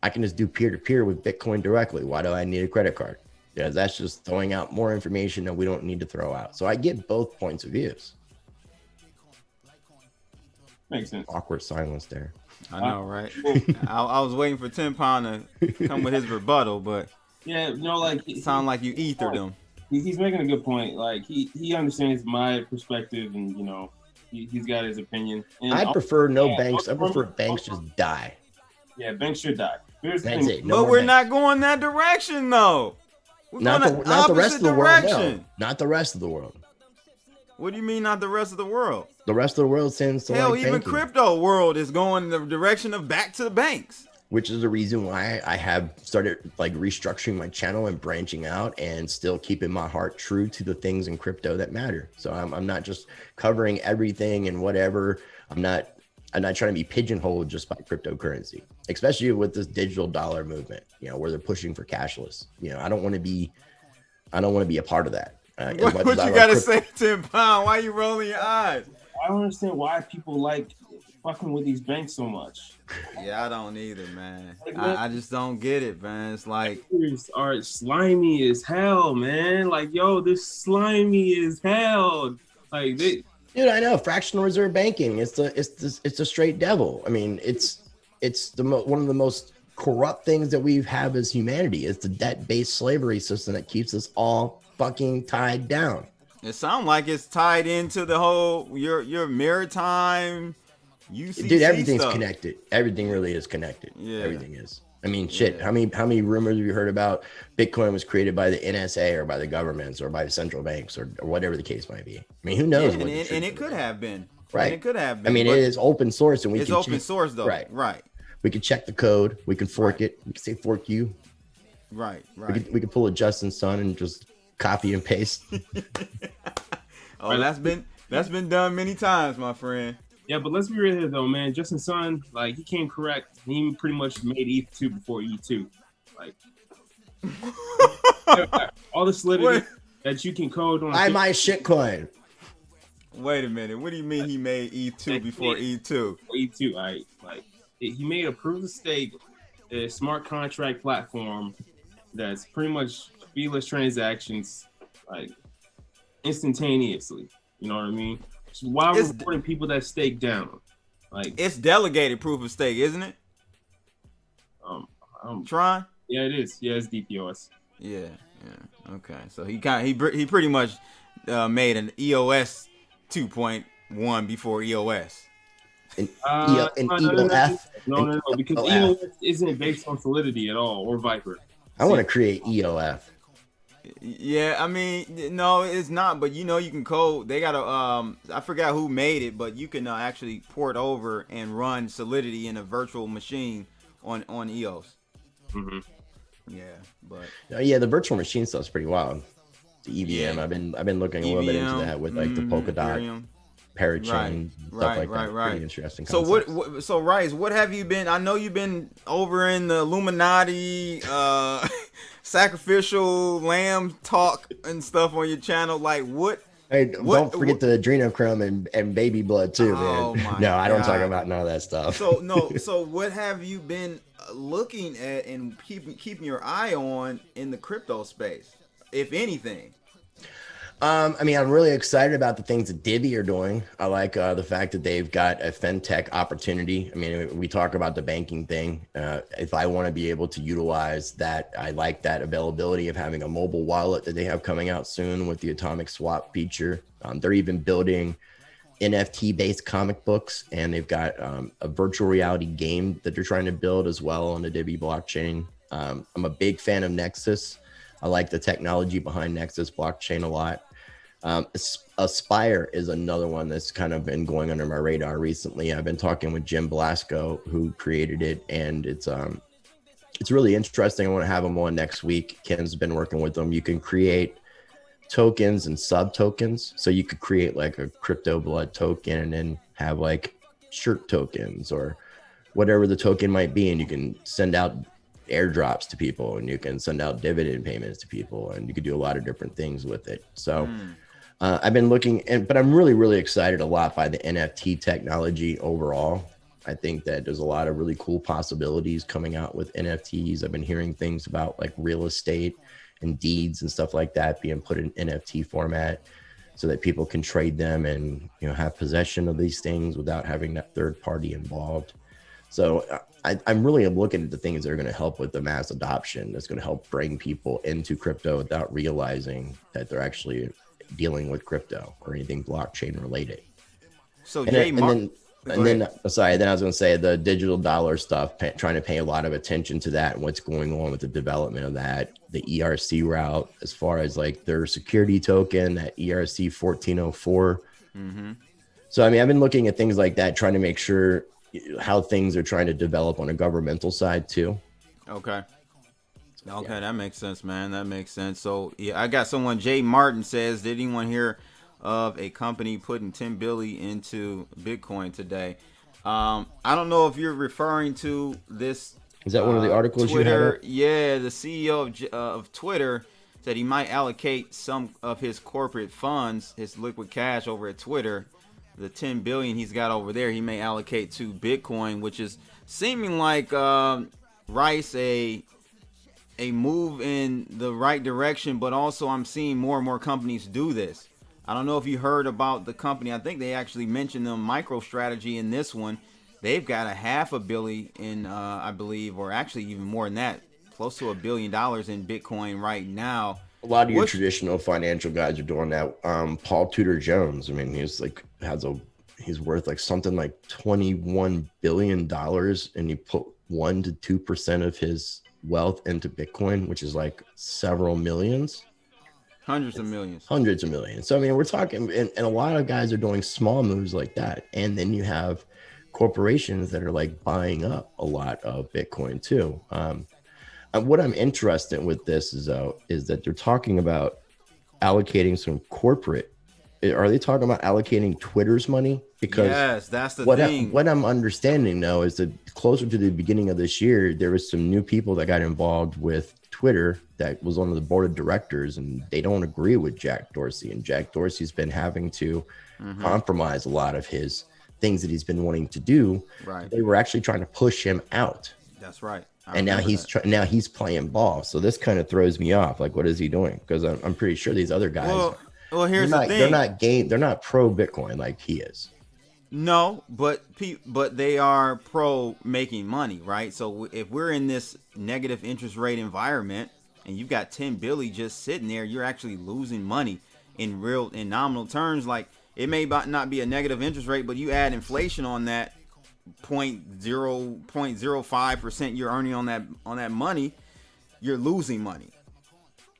I can just do peer-to-peer with Bitcoin directly. Why do I need a credit card? Yeah, that's just throwing out more information that we don't need to throw out. So I get both points of views. Makes sense. Awkward silence there. I know, right? I was waiting for 10 Pound to come with his rebuttal, but yeah, like it sound like you ethered him. He's making a good point. Like he understands my perspective, and he's got his opinion. And I prefer no banks. I prefer banks just die. Yeah, banks should die. That's it. No but more we're banks. not going that direction, though. We're Not going the rest of the world. direction. No, not the rest of the world. What do you mean, not the rest of the world? The rest of the world tends to Hell, like even banking, crypto world is going in the direction of back to the banks. which is the reason why I have started like restructuring my channel and branching out and still keeping my heart true to the things in crypto that matter. So I'm not just covering everything and whatever. I'm not trying to be pigeonholed just by cryptocurrency, especially with this digital dollar movement, where they're pushing for cashless. I don't want to be a part of that. What you got to say, 10 Pound? Why you rolling your eyes? I don't understand why people like fucking with these banks so much. Yeah, I don't either, man. I just don't get it, man. It's like are slimy as hell, man. Like, yo, this slimy as hell. Like, dude, I know fractional reserve banking. It's a straight devil. I mean, it's one of the most corrupt things that we have as humanity. It's the debt-based slavery system that keeps us all fucking tied down. it sounds like it's tied into the whole your maritime UCC Dude, everything's stuff. connected. Everything really is connected. Yeah. Everything is. I mean, shit. Yeah. How many rumors have you heard about Bitcoin was created by the NSA or by the governments or by the central banks or whatever the case might be? I mean, who knows? Yeah, what and it could have been. Right. And it could have been. I mean, it but is open source, and we it's can open source though. Right. Right. We can check the code. We can fork it. We can say fork you. Right. We can pull a Justin Sun and just copy and paste. Right. That's been done many times, my friend. yeah, but let's be real here though, man. Justin Sun, like, he came correct. He pretty much made ETH2 before E2. Like, all the solidity Wait. that you can code on. Buy my shitcoin. Wait a minute. What do you mean he made E2 before E2? E2, right? Like, he made a proof of stake, a smart contract platform that's pretty much feeless transactions, like, instantaneously. You know what I mean? While It's- reporting people that stake down, like, It's delegated proof of stake, isn't it? Tron? yeah, it is. Yeah, it's DPoS. Yeah. Okay. So he pretty much made an EOS 2.1 before EOS. An No, EOF. no, because EOF. EOS isn't based on Solidity at all, or Viper. I want to create EOF. Yeah, I mean, no, it's not. But you can code. They got a I forgot who made it, but you can actually port over and run Solidity in a virtual machine on EOS. Mm-hmm. Yeah, but Yeah, the virtual machine stuff's pretty wild. The EVM. Yeah. I've been looking a little bit into that with like the Polkadot, Ethereum. Parachain, stuff like that. Right. Pretty interesting. So concepts. so Rice, what have you been? I know you've been over in the Illuminati, sacrificial lamb talk and stuff on your channel. Like what? Hey, don't forget the adrenochrome and baby blood too, Oh, man. my No, I don't talk God. about none of that stuff. So what have you been looking at and keeping your eye on in the crypto space, if anything? I mean, I'm really excited about the things that Divvy are doing. I like the fact that they've got a fintech opportunity. I mean, we talk about the banking thing. If I want to be able to utilize that, I like that availability of having a mobile wallet that they have coming out soon with the atomic swap feature. They're even building NFT-based comic books, and they've got a virtual reality game that they're trying to build as well on the Divvy blockchain. I'm a big fan of Nexus. I like the technology behind Nexus blockchain a lot. Aspire is another one that's kind of been going under my radar recently. I've been talking with Jim Blasco, who created it, and it's really interesting. I want to have him on next week. Ken's been working with them. You can create tokens and sub tokens, so you could create like a crypto blood token and then have like shirt tokens or whatever the token might be, and you can send out airdrops to people, and you can send out dividend payments to people, and you could do a lot of different things with it. So I've been looking, but I'm really excited a lot by the NFT technology overall. I think that there's a lot of really cool possibilities coming out with NFTs. I've been hearing things about like real estate and deeds and stuff like that being put in NFT format so that people can trade them and, you know, have possession of these things without having that third party involved. So I'm really looking at the things that are going to help with the mass adoption. That's going to help bring people into crypto without realizing that they're actually dealing with crypto or anything blockchain related. So then I was going to say the digital dollar stuff, trying to pay a lot of attention to that and what's going on with the development of that, the ERC route, as far as like their security token, that ERC 1404. So, I mean, I've been looking at things like that, trying to make sure how things are trying to develop on a governmental side too. Okay, that makes sense, man. That makes sense. So yeah, I got someone. Jay Martin says, did anyone hear of a company putting 10 billion into Bitcoin today? I don't know if you're referring to this. Is that one of the articles Twitter, you had? Yeah, the CEO of Twitter said he might allocate some of his corporate funds, his liquid cash over at Twitter, the 10 billion he's got over there, he may allocate to Bitcoin, which is seeming like Rice a move in the right direction, but also I'm seeing more and more companies do this. I don't know if you heard about the company. I think they actually mentioned them, MicroStrategy, in this one. They've got $500 million in, I believe, or actually even more than that, close to $1 billion in Bitcoin right now. A lot of your traditional financial guys are doing that. Paul Tudor Jones, I mean, he's worth like something like $21 billion, and he put 1 to 2% of his wealth into Bitcoin, which is like several millions. Hundreds of millions. So, I mean, we're talking, and a lot of guys are doing small moves like that. And then you have corporations that are like buying up a lot of Bitcoin too. What I'm interested with this is that they're talking about allocating some corporate. Are they talking about allocating Twitter's money? Because yes, that's the thing. What I'm understanding though is that closer to the beginning of this year, there was some new people that got involved with Twitter that was on the board of directors, and they don't agree with Jack Dorsey. And Jack Dorsey's been having to compromise a lot of his things that he's been wanting to do. Right. They were actually trying to push him out. That's right. And now he's playing ball. So this kind of throws me off. Like, what is he doing? Because I'm pretty sure these other guys. Well, here's the thing. They're not pro Bitcoin like he is. No, but they are pro making money, right? So if we're in this negative interest rate environment and you've got 10 billion just sitting there, you're actually losing money in nominal terms. Like, it may not be a negative interest rate, but you add inflation on that 0.05% you're earning on that money, you're losing money.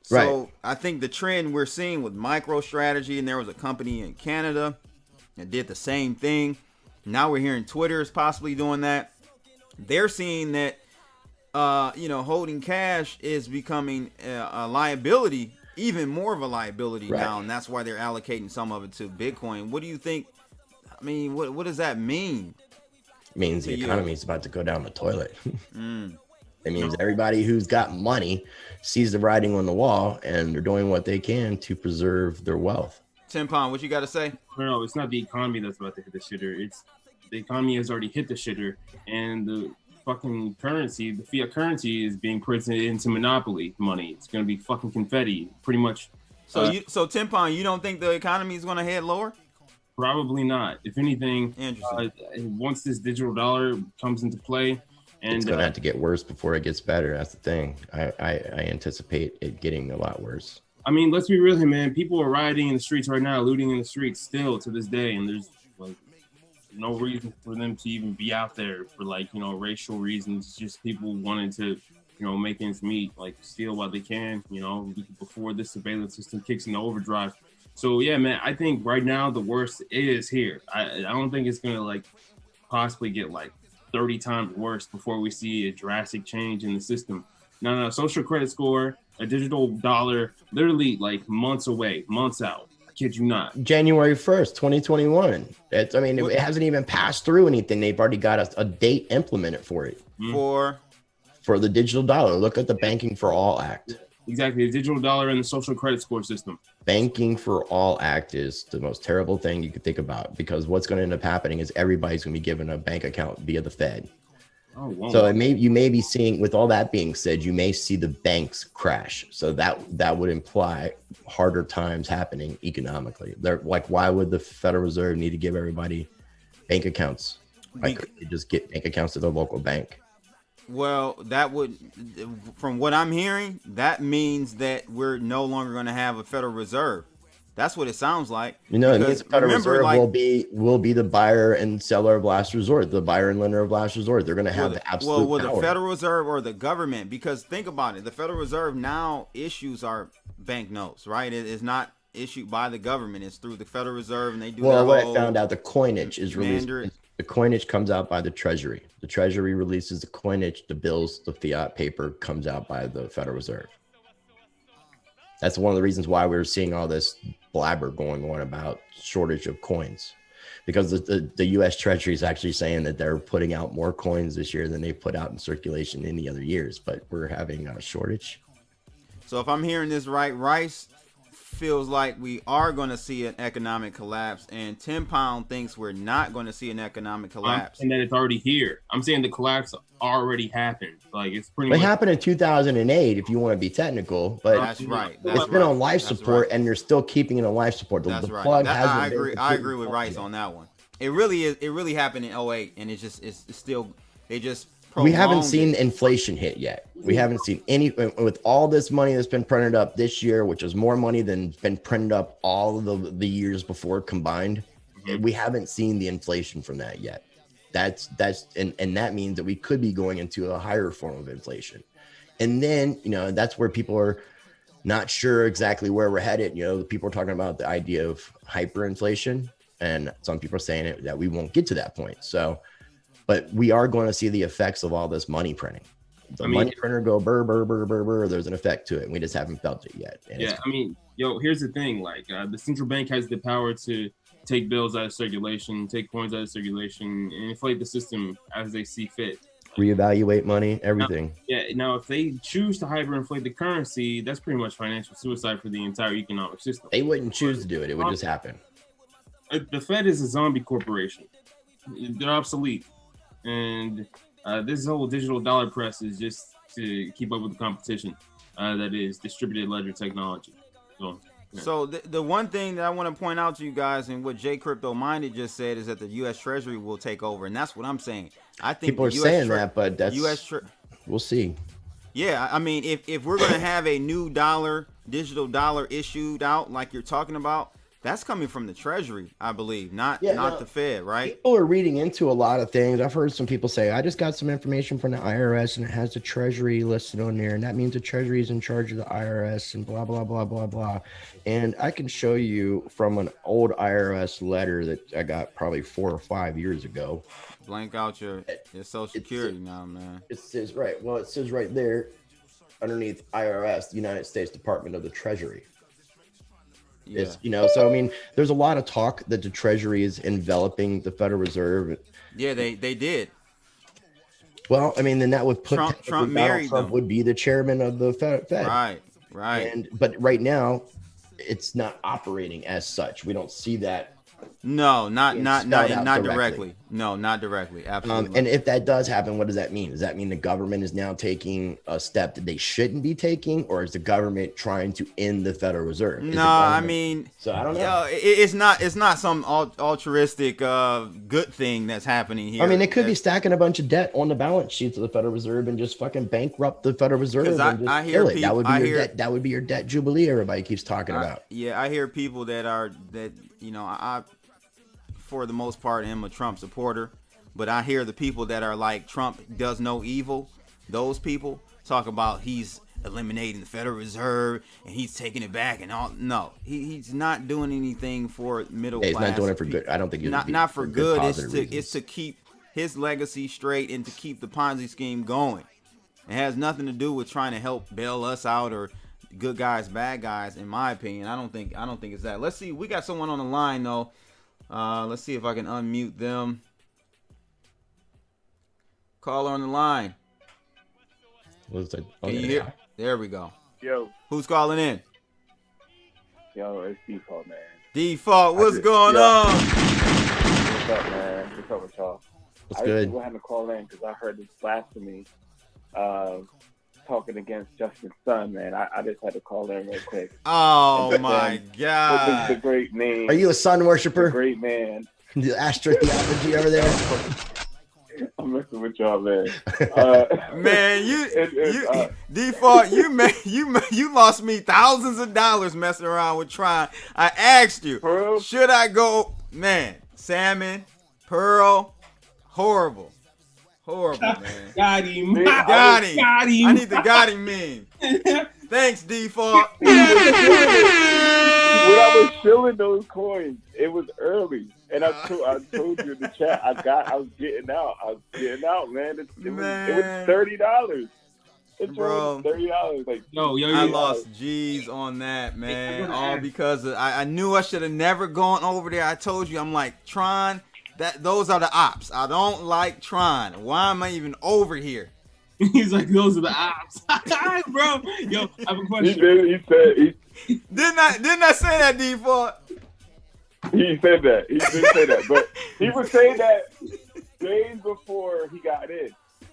So right. I think the trend we're seeing with MicroStrategy, and there was a company in Canada that did the same thing. Now we're hearing Twitter is possibly doing that. They're seeing that, holding cash is becoming a liability, even more of a liability now, and that's why they're allocating some of it to Bitcoin. What do you think? I mean, what does that mean? It means the economy is about to go down the toilet. It means everybody who's got money sees the writing on the wall, and they're doing what they can to preserve their wealth. Tim Pond, what you got to say? No, it's not the economy that's about to hit the shitter. It's the economy has already hit the shitter, and the fucking currency, the fiat currency, is being put into monopoly money. It's going to be fucking confetti. Pretty much So Tim Pong, you don't think the economy is going to head lower? Probably not. If anything, once this digital dollar comes into play, and it's going to have to get worse before it gets better. That's the thing. I anticipate it getting a lot worse. I mean, let's be real here, man. People are rioting in the streets right now, looting in the streets still to this day, and there's like no reason for them to even be out there for racial reasons. Just people wanting to, make ends meet, like steal while they can, before this surveillance system kicks into overdrive. So yeah, man, I think right now the worst is here. I don't think it's gonna possibly get 30 times worse before we see a drastic change in the system. No, social credit score, a digital dollar, literally months away, months out. I kid you not. January 1st, 2021. It hasn't even passed through anything. They've already got a date implemented for it. For the digital dollar. Look at the Banking for All Act. Exactly, the digital dollar and the social credit score system. Banking for All Act is the most terrible thing you could think about, because what's going to end up happening is everybody's going to be given a bank account via the Fed. Oh, wow. So you may be seeing, with all that being said, you may see the banks crash. So that would imply harder times happening economically. They're why would the Federal Reserve need to give everybody bank accounts? Why couldn't they just get bank accounts to their local bank? Well, that would, from what I'm hearing, that means that we're no longer going to have a Federal Reserve. That's what it sounds like. It means the Federal Reserve will be the buyer and seller of last resort, the buyer and lender of last resort. They're going to have the absolute power. The Federal Reserve or the government? Because think about it, the Federal Reserve now issues our banknotes, right? It is not issued by the government; it's through the Federal Reserve, and they do. Well, what I found out, the coinage is released. The coinage comes out by the Treasury. The Treasury releases the coinage, the bills, the fiat paper comes out by the Federal Reserve. That's one of the reasons why we're seeing all this blabber going on about shortage of coins, because the U.S. Treasury is actually saying that they're putting out more coins this year than they put out in circulation any other years, but we're having a shortage. So if I'm hearing this right, Rice feels like we are going to see an economic collapse, and Tim Pound thinks we're not going to see an economic collapse. And that it's already here. I'm saying the collapse already happened. It's pretty much. It happened in 2008, if you want to be technical. But that's right. It's been on life support, and you're still keeping it on life support. The plug hasn't. I agree with Rice on that one. It really happened in 2008, and it's still they just. We haven't seen inflation hit yet. We haven't seen any, with all this money that's been printed up this year, which is more money than been printed up all of the years before combined. We haven't seen the inflation from that yet. And that means that we could be going into a higher form of inflation. And then, that's where people are not sure exactly where we're headed. People are talking about the idea of hyperinflation, and some people are saying that we won't get to that point. But we are going to see the effects of all this money printing. Money printer go burr, burr, burr, burr, burr. There's an effect to it, and we just haven't felt it yet. And here's the thing. The central bank has the power to take bills out of circulation, take coins out of circulation, and inflate the system as they see fit. Reevaluate money, everything. Now, if they choose to hyperinflate the currency, that's pretty much financial suicide for the entire economic system. They wouldn't choose to do it. It would just happen. The Fed is a zombie corporation. They're obsolete. And this whole digital dollar press is just to keep up with the competition that is distributed ledger technology. So the one thing that I want to point out to you guys, and what J Crypto Minded just said, is that the U.S. Treasury will take over, and that's what I'm saying. I think people are saying that, but that's we'll see. Yeah, I mean, if we're gonna have a new digital dollar issued out like you're talking about, that's coming from the Treasury, I believe, not the Fed, right? People are reading into a lot of things. I've heard some people say, I just got some information from the IRS and it has the Treasury listed on there. And that means the Treasury is in charge of the IRS and blah, blah, blah, blah, blah. And I can show you from an old IRS letter that I got probably 4 or 5 years ago. Blank out your Social Security now, man. It says right there underneath IRS, the United States Department of the Treasury. Yeah. So I mean, there's a lot of talk that the Treasury is enveloping the Federal Reserve. Yeah, they did. Well, I mean, then that would put Trump married them. Would be the chairman of the Fed. Right. But right now, it's not operating as such. We don't see that No, not spelled out directly. No, not directly. Absolutely. And if that does happen, what does that mean? Does that mean the government is now taking a step that they shouldn't be taking, or is the government trying to end the Federal Reserve? No, I mean, so I don't know. It's not some altruistic good thing that's happening here. I mean, it could be stacking a bunch of debt on the balance sheets of the Federal Reserve and just fucking bankrupt the Federal Reserve and just kill it. That would be your debt. That would be your debt jubilee. Everybody keeps talking about. Yeah, I hear people that I for the most part am a Trump supporter, but I hear the people that are like Trump does no evil. Those people talk about he's eliminating the Federal Reserve and he's taking it back and all. No, he's not doing anything for middle class. He's not doing it for good. I don't think he's not for good. It's to keep his legacy straight and to keep the Ponzi scheme going. It has nothing to do with trying to help bail us out or good guys, bad guys. In my opinion, I don't think it's that. Let's see. We got someone on the line though. Let's see if I can unmute them. Caller on the line. What's that? Can you hear? There we go. Yo. Who's calling in? Yo, it's Default, man. Default, what's going on? What's up, man? What's up with y'all? What's good? I just wanted to call in because I heard this blasphemy talking against Justin's son, man. I just had to call in real quick. Oh, my God. The great name. Are you a sun worshiper? Great man. The astrotheology over there? I'm messing with y'all, man. Man, Default, you lost me thousands of dollars messing around with Tron. I asked you, should I go, man, salmon, pearl, horrible, man. Got him. Got him. I need the got him meme. Thanks, Default. When I was shilling those coins, it was early. And I told you in the chat, I was getting out. Man. It was $30. It was $30. Like, I lost G's on that, man. All because I knew I should have never gone over there. I told you, I'm like, Tron, those are the ops. I don't like Tron. Why am I even over here? He's like, those are the ops. Bro, yo, I have a question. Didn't I say that, Default? He said that. He did say that. But he was saying that days before he got in.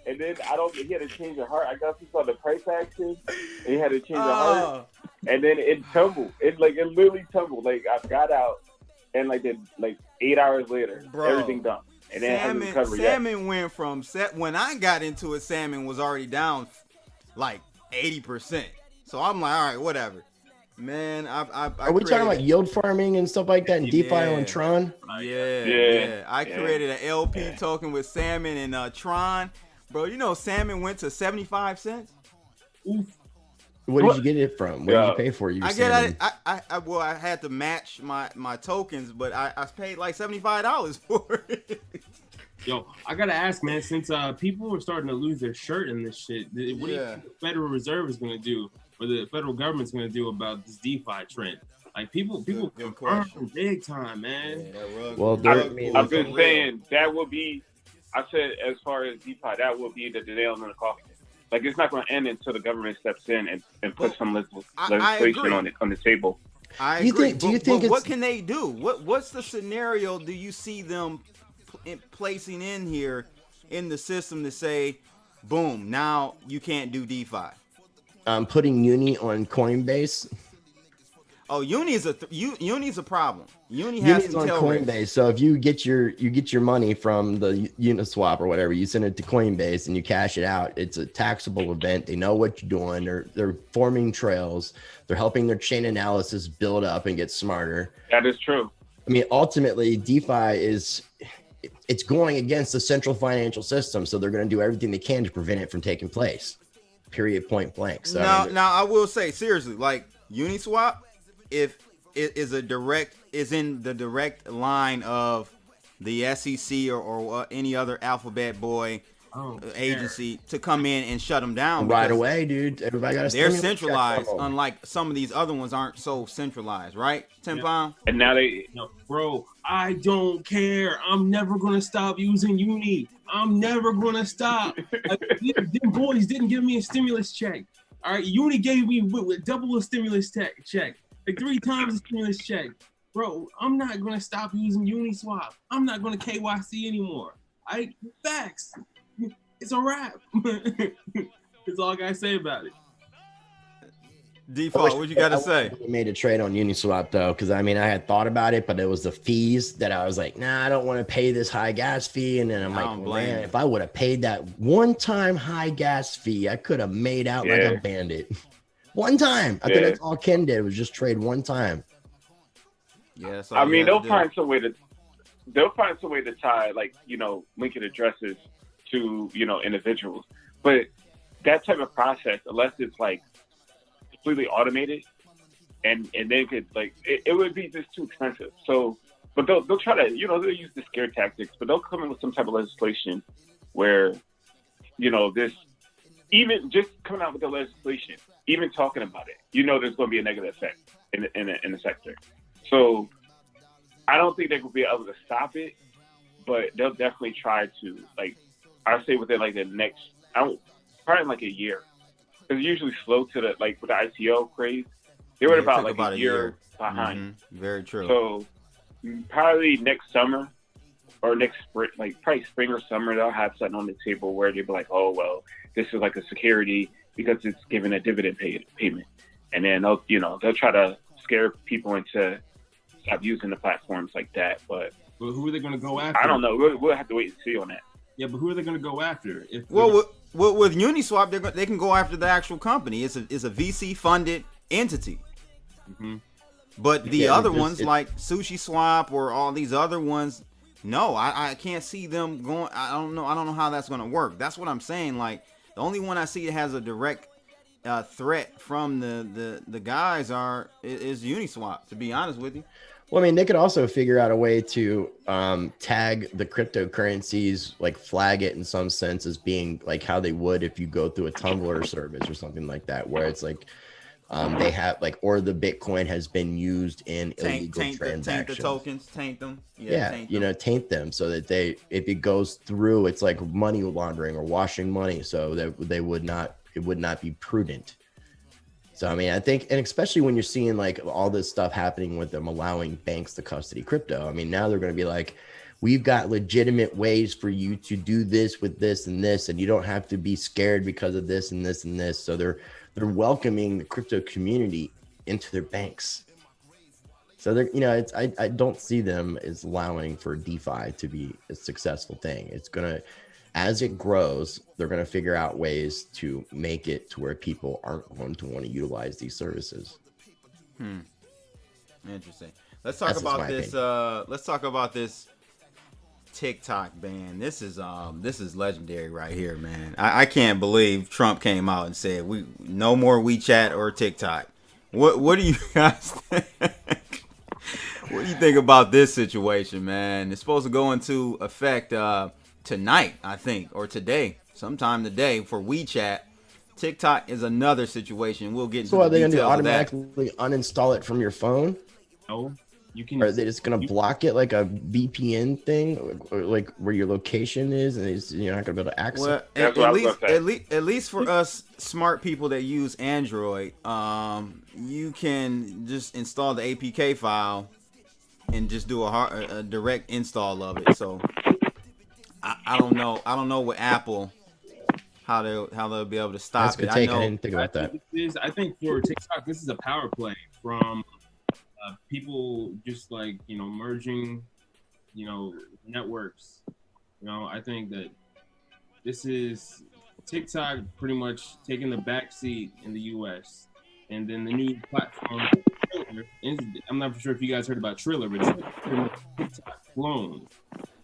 And then he had to change of heart. I guess he saw the price action and he had to change of heart. And then it tumbled. It literally tumbled. Like I got out and 8 hours later, everything done. And then salmon went from when I got into it, salmon was already down like 80%. So I'm like, all right, whatever. Man, are we talking about yield farming and stuff like that and DeFi on Tron? Yeah. I created an LP token with salmon and Tron. Bro, you know salmon went to 75 cents? Oof. Where did you get it from? What did you pay for it? I had to match my tokens, but I paid like $75 for it. Yo, I gotta ask, man, since people are starting to lose their shirt in this shit, what do you think the Federal Reserve is gonna do, or the federal government's gonna do about this DeFi trend? Like people confirm big time, man. I've been saying that will be. I said as far as DeFi, that will be the nail in the coffin. Like it's not going to end until the government steps in and puts some legislation on the table. I agree. Do you think what can they do? What's the scenario do you see them placing in here in the system to say, boom, now you can't do DeFi? Putting Uni on Coinbase. Oh, Uni's a problem. Uni's on Coinbase. So if you get your money from the Uniswap or whatever, you send it to Coinbase and you cash it out. It's a taxable event. They know what you're doing. They're forming trails. They're helping their chain analysis build up and get smarter. That is true. I mean, ultimately, DeFi it's going against the central financial system. So they're going to do everything they can to prevent it from taking place. Period. Point blank. So now I will say seriously, like Uniswap, if it is in the direct line of the SEC or any other alphabet boy agency to come in and shut them down right away, dude. Everybody got they're centralized, unlike some of these other ones aren't so centralized, right? Pound? And now bro, I don't care. I'm never gonna stop using Uni. I'm never gonna stop. Them boys didn't give me a stimulus check. All right, Uni gave me double a stimulus check. Like 3 times the stimulus check. bro, I'm not gonna stop using Uniswap. I'm not gonna KYC anymore. Facts. It's a wrap. That's all I gotta say about it. Default, what you got to say? I made a trade on Uniswap though, because I mean I had thought about it, but it was the fees that I was like, nah, I don't want to pay this high gas fee. And then I'm like, man, if I would have paid that one-time high gas fee, I could have made out like a bandit. One time. I think that's all Ken did was just trade one time. Yeah, so I mean they'll find some way to tie like linking addresses to individuals, but that type of process, unless it's like completely automated, and they could like it would be just too expensive. So, but they'll try to they'll use the scare tactics, but they'll come in with some type of legislation where this even just coming out with the legislation, even talking about it, there's going to be a negative effect in the sector. So I don't think they will be able to stop it, but they'll definitely try to I'd say within the next probably like a year. It's usually slow to with the ICO craze. They were about a year behind. Mm-hmm. Very true. So probably next summer or next spring, probably spring or summer, they'll have something on the table where they'll be like, oh, well, this is like a security because it's giving a dividend payment. And then they'll try to scare people into stop using the platforms like that. But who are they going to go after? I don't know. We'll have to wait and see on that. Yeah, but who are they going to go after? With Uniswap, they can go after the actual company. It's a VC funded entity. Mm-hmm. But the other ones like Sushi Swap or all these other ones, no, I can't see them going. I don't know how that's going to work. That's what I'm saying. Like the only one I see that has a direct threat from the guys is Uniswap. To be honest with you. Well, I mean, they could also figure out a way to tag the cryptocurrencies, flag it in some sense as being like how they would if you go through a Tumblr service or something like that, where it's they have or the Bitcoin has been used in illegal transactions. Taint the tokens, taint them. Taint them so that if it goes through, it's like money laundering or washing money, so that it would not be prudent. So, I mean, I think, and especially when you're seeing all this stuff happening with them allowing banks to custody crypto. I mean, now they're going to be like, we've got legitimate ways for you to do this with this, and you don't have to be scared because of this and this and this. So they're welcoming the crypto community into their banks. So they're, I don't see them as allowing for DeFi to be a successful thing. It's going to, as it grows, they're going to figure out ways to make it to where people aren't going to want to utilize these services. Interesting. Let's talk about this. Let's talk about this TikTok ban. This is legendary right here, man. I can't believe Trump came out and said no more WeChat or TikTok. What do you guys think? What do you think about this situation, man? It's supposed to go into effect tonight, I think, or today, sometime today for WeChat. TikTok is another situation. We'll get into so are they going to automatically uninstall it from your phone? No, you can. Or are they just going to block it like a VPN thing, or where your location is, and you're not going to be able to access? Well, at least for us smart people that use Android, you can just install the APK file and just do a direct install of it. So I don't know with Apple how they'll be able to stop it. I didn't think about that. I think for TikTok, this is a power play from people just merging, networks. I think that this is TikTok pretty much taking the back seat in the U.S. and then the new platform. I'm not sure if you guys heard about Triller, but it's pretty much TikTok clone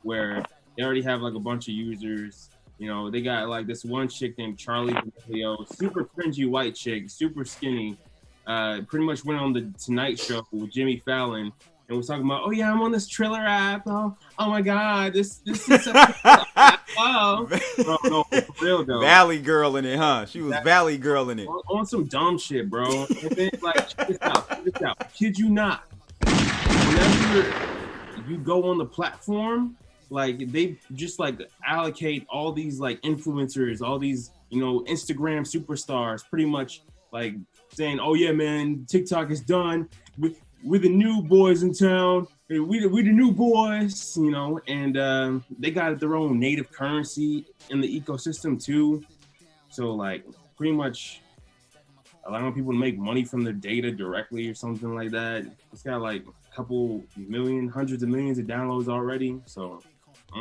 where they already have a bunch of users. They got this one chick named Charlie D'Amelio, super cringy white chick, super skinny. Pretty much went on the Tonight Show with Jimmy Fallon and was talking about, oh yeah, I'm on this Triller app. Oh my God, this is oh. No, for real though. Valley Girl in it, huh? She was Valley Girl in it. On some dumb shit, bro. And then check this out. Kid you not. Whenever you go on the platform, they just allocate all these influencers, all these Instagram superstars, pretty much saying, oh yeah, man, TikTok is done. we're the new boys in town. We the new boys, you know, and they got their own native currency in the ecosystem too. So like pretty much allowing people to make money from their data directly or something like that. It's got like a couple million, hundreds of millions of downloads already. So,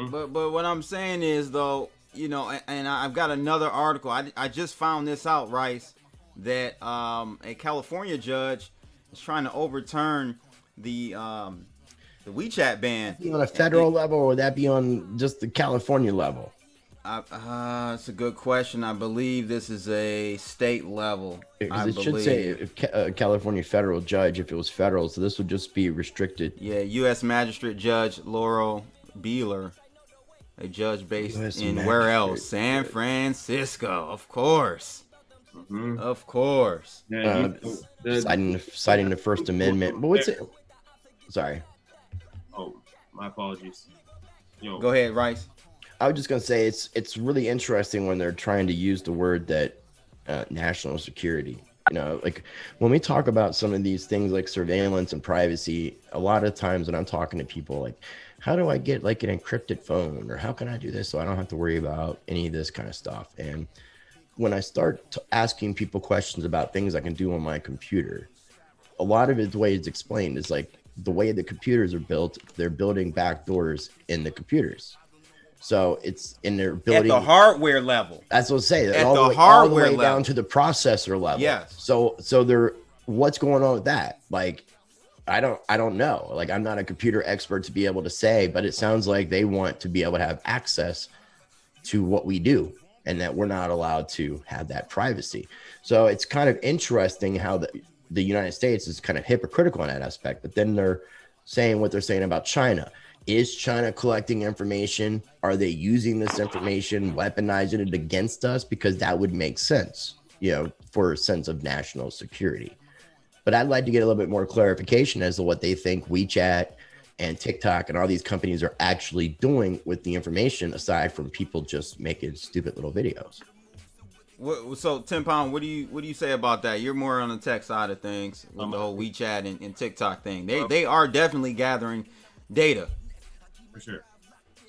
but what I'm saying is though, you know, and I've got another article. I just found this out, Rice, that a California judge is trying to overturn the WeChat ban. Be on a federal level, or would that be on just the California level? It's a good question. I believe this is a state level. Because it should say if California federal judge if it was federal, so this would just be restricted. Yeah, U.S. Magistrate Judge Laurel Beeler, a judge based in where else? San Francisco, of course. mm-hmm. Of course. Yeah, Citing the First Amendment. But what's it? Sorry. Oh, my apologies. Yo. Go ahead, Rice. I was just gonna say it's really interesting when they're trying to use the word that national security. You know, like when we talk about some of these things like surveillance and privacy, a lot of times when I'm talking to people, like, how do I get like an encrypted phone, or how can I do this so I don't have to worry about any of this kind of stuff? And when I start asking people questions about things I can do on my computer, a lot of it, the way it's explained is like the way the computers are built, they're building backdoors in the computers. So it's in their ability at the hardware level. That's what I'm saying. At all the the way, hardware all the way level. down to the processor level. Yes. So they're, what's going on with that? Like, I don't know. Like, I'm not a computer expert to be able to say, but it sounds like they want to be able to have access to what we do, and that we're not allowed to have that privacy. So it's kind of interesting how the United States is kind of hypocritical in that aspect, but then they're saying what they're saying about China. Is China collecting information? Are they using this information, weaponizing it against us? Because that would make sense, you know, for a sense of national security. But I'd like to get a little bit more clarification as to what they think WeChat and TikTok and all these companies are actually doing with the information, aside from people just making stupid little videos. So, Tim Pound, what do you say about that? You're more on the tech side of things with the whole WeChat and TikTok thing. They are definitely gathering data. For sure.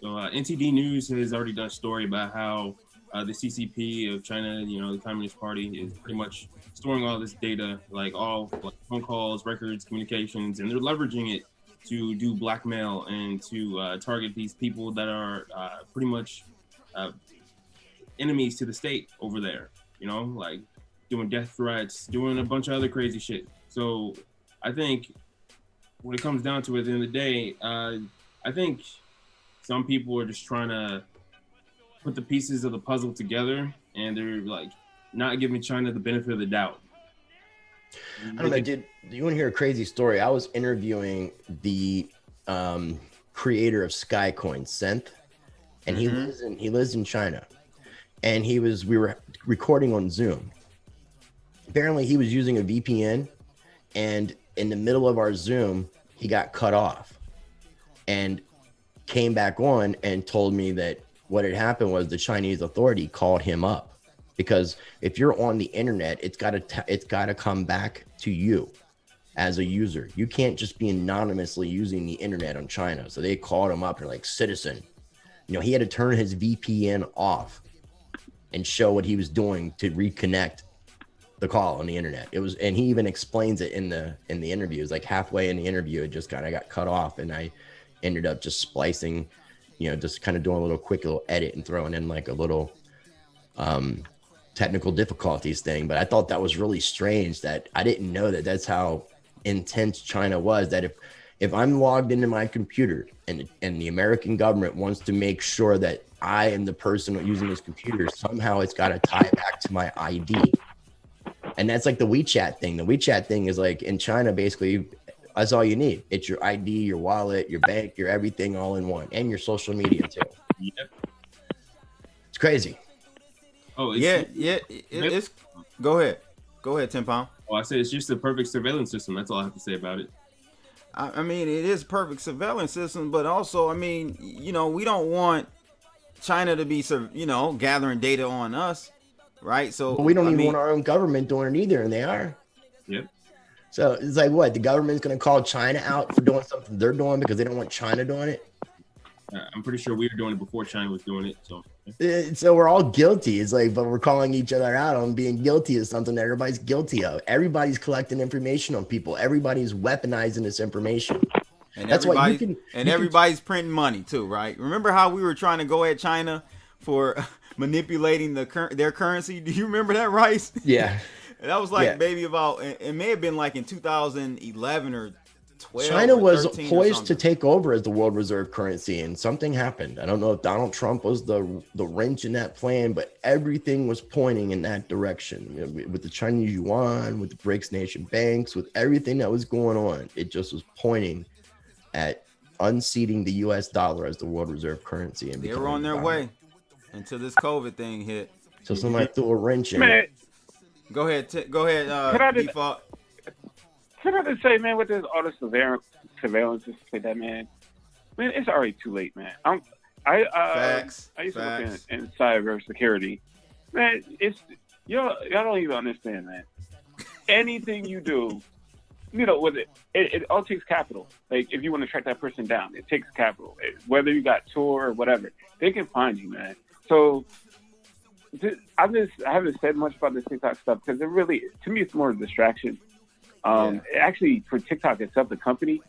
So NTD News has already done a story about how the CCP of China, you know, the Communist Party, is pretty much storing all this data, like all like phone calls, records, communications, and they're leveraging it to do blackmail and to target these people that are pretty much enemies to the state over there, you know, like doing death threats, doing a bunch of other crazy shit. So I think when it comes down to it, at the end of the day, I think some people are just trying to put the pieces of the puzzle together, and they're like not giving China the benefit of the doubt. I don't know, do you want to hear a crazy story? I was interviewing the creator of Skycoin, Synth, and he lives in China, and we were recording on Zoom. Apparently he was using a VPN, and in the middle of our Zoom, he got cut off and came back on and told me that what had happened was the Chinese authority called him up, because if you're on the internet, it's got to come back to you as a user. You can't just be anonymously using the internet on China. So they called him up and like, citizen, you know, he had to turn his VPN off and show what he was doing to reconnect the call on the internet. It was, and he even explains it in the interview. It was like halfway in the interview, it just kind of got cut off, and I ended up just splicing, you know, just kind of doing a little quick little edit and throwing in like a little technical difficulties thing. But I thought that was really strange, that I didn't know that that's how intense China was, that if I'm logged into my computer and the American government wants to make sure that I am the person using this computer, somehow it's got to tie back to my ID. And that's like the WeChat thing. The WeChat thing is like in China, basically, that's all you need. It's your ID, your wallet, your bank, your everything all in one, and your social media too. Yep. It's crazy. Oh, it's go ahead, Tim Pound. Well, I said it's just a perfect surveillance system. That's all I have to say about it. I mean, it is perfect surveillance system, but also, I mean, you know, we don't want China to be, you know, gathering data on us, right? So but we don't even want our own government doing it either, and they are. Yep. So it's like, what? The government's going to call China out for doing something they're doing because they don't want China doing it? I'm pretty sure we were doing it before China was doing it. So we're all guilty. It's like, but we're calling each other out on being guilty of something that everybody's guilty of. Everybody's collecting information on people. Everybody's weaponizing this information. And that's why everybody's printing money too, right? Remember how we were trying to go at China for manipulating their currency? Do you remember that, Rice? Yeah. That was like maybe about, it may have been like in 2011 or 12. China was poised to take over as the world reserve currency, and something happened. I don't know if Donald Trump was the wrench in that plan, but everything was pointing in that direction. With the Chinese yuan, with the BRICS nation banks, with everything that was going on, it just was pointing at unseating the U.S. dollar as the world reserve currency. And they were on their way until this COVID thing hit. So somebody threw a wrench in it. Go ahead, Default. Can I just say, man, with this all the surveillance and stuff like that, man, it's already too late, man. I used to work in cyber security. Man, y'all don't even understand, man. Anything you do, with it all takes capital. Like, if you want to track that person down, it takes capital. Whether you got Tor or whatever, they can find you, man. So I haven't said much about this TikTok stuff because it really, to me, it's more a distraction. Actually, for TikTok itself, the company,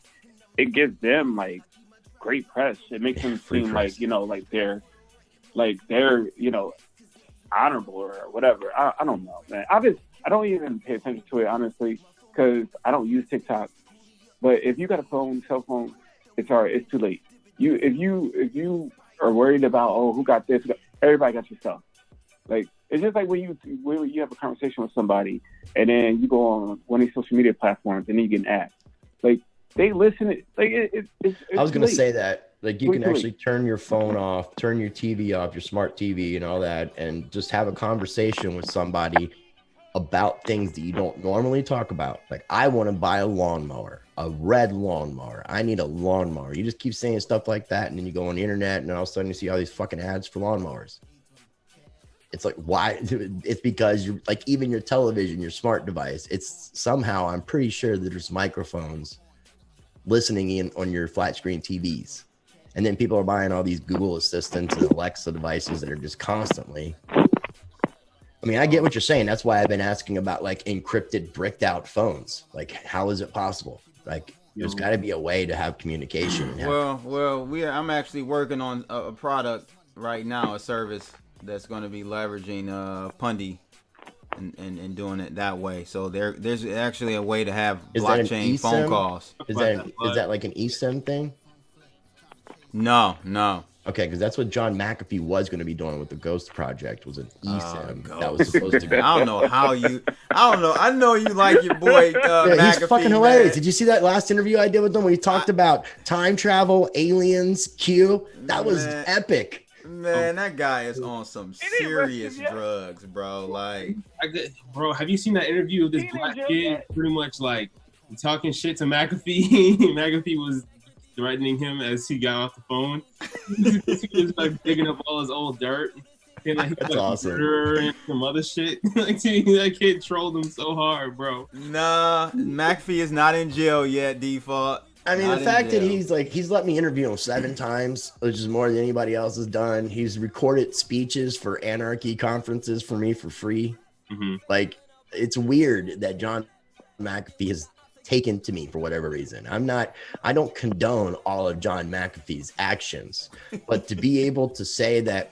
it gives them like great press. It makes them seem like they're honorable or whatever. I don't know, man. I don't even pay attention to it honestly because I don't use TikTok. But if you got a cell phone, it's all right. It's too late. If you are worried about who got this, everybody got your stuff. Like, it's just like when you have a conversation with somebody and then you go on one of these social media platforms and then you get an ad. Like, they listen. It's I was going to say that. Like, you can actually turn your phone off, turn your TV off, your smart TV and all that, and just have a conversation with somebody about things that you don't normally talk about. Like, I want to buy a lawnmower, a red lawnmower. I need a lawnmower. You just keep saying stuff like that, and then you go on the internet, and all of a sudden you see all these fucking ads for lawnmowers. It's like, why? It's because you're like, even your television, your smart device, it's somehow, I'm pretty sure that there's microphones listening in on your flat screen TVs. And then people are buying all these Google Assistants and Alexa devices that are just constantly. I mean, I get what you're saying. That's why I've been asking about like encrypted, bricked out phones. Like, how is it possible? Like, there's got to be a way to have communication. I'm actually working on a product right now, a service that's going to be leveraging Pundi and doing it that way. So there's actually a way to have blockchain phone calls. Is that like an eSIM thing? No. Okay, because that's what John McAfee was going to be doing with the Ghost Project, was an eSIM that was supposed to go. I don't know. I know you like your boy McAfee. He's fucking hilarious. Man. Did you see that last interview I did with him where he talked about time travel, aliens, Q? That was epic. Man, that guy is on some serious drugs, bro. Like, bro, have you seen that interview of this black kid pretty much like talking shit to McAfee? McAfee was threatening him as he got off the phone. He was like digging up all his old dirt. And, like, that's awesome. And some other shit. Like, that kid trolled him so hard, bro. Nah, McAfee is not in jail yet, Default. I mean, the fact that he's let me interview him 7 times, which is more than anybody else has done. He's recorded speeches for anarchy conferences for me for free. Mm-hmm. Like, it's weird that John McAfee has taken to me for whatever reason. I don't condone all of John McAfee's actions, but to be able to say that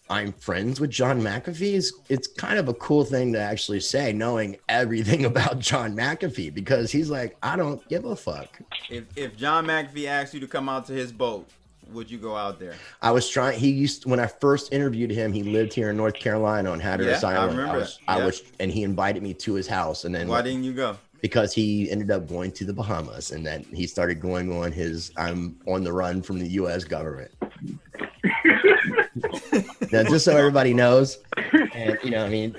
I'm friends with John McAfee it's kind of a cool thing to actually say, knowing everything about John McAfee, because he's like, I don't give a fuck. If John McAfee asked you to come out to his boat, would you go out there? I was trying. When I first interviewed him, he lived here in North Carolina on Hatteras Island. I remember. And he invited me to his house. And then why didn't you go? Because he ended up going to the Bahamas, and then he started going on I'm on the run from the U.S. government. Now, just so everybody knows, and I mean,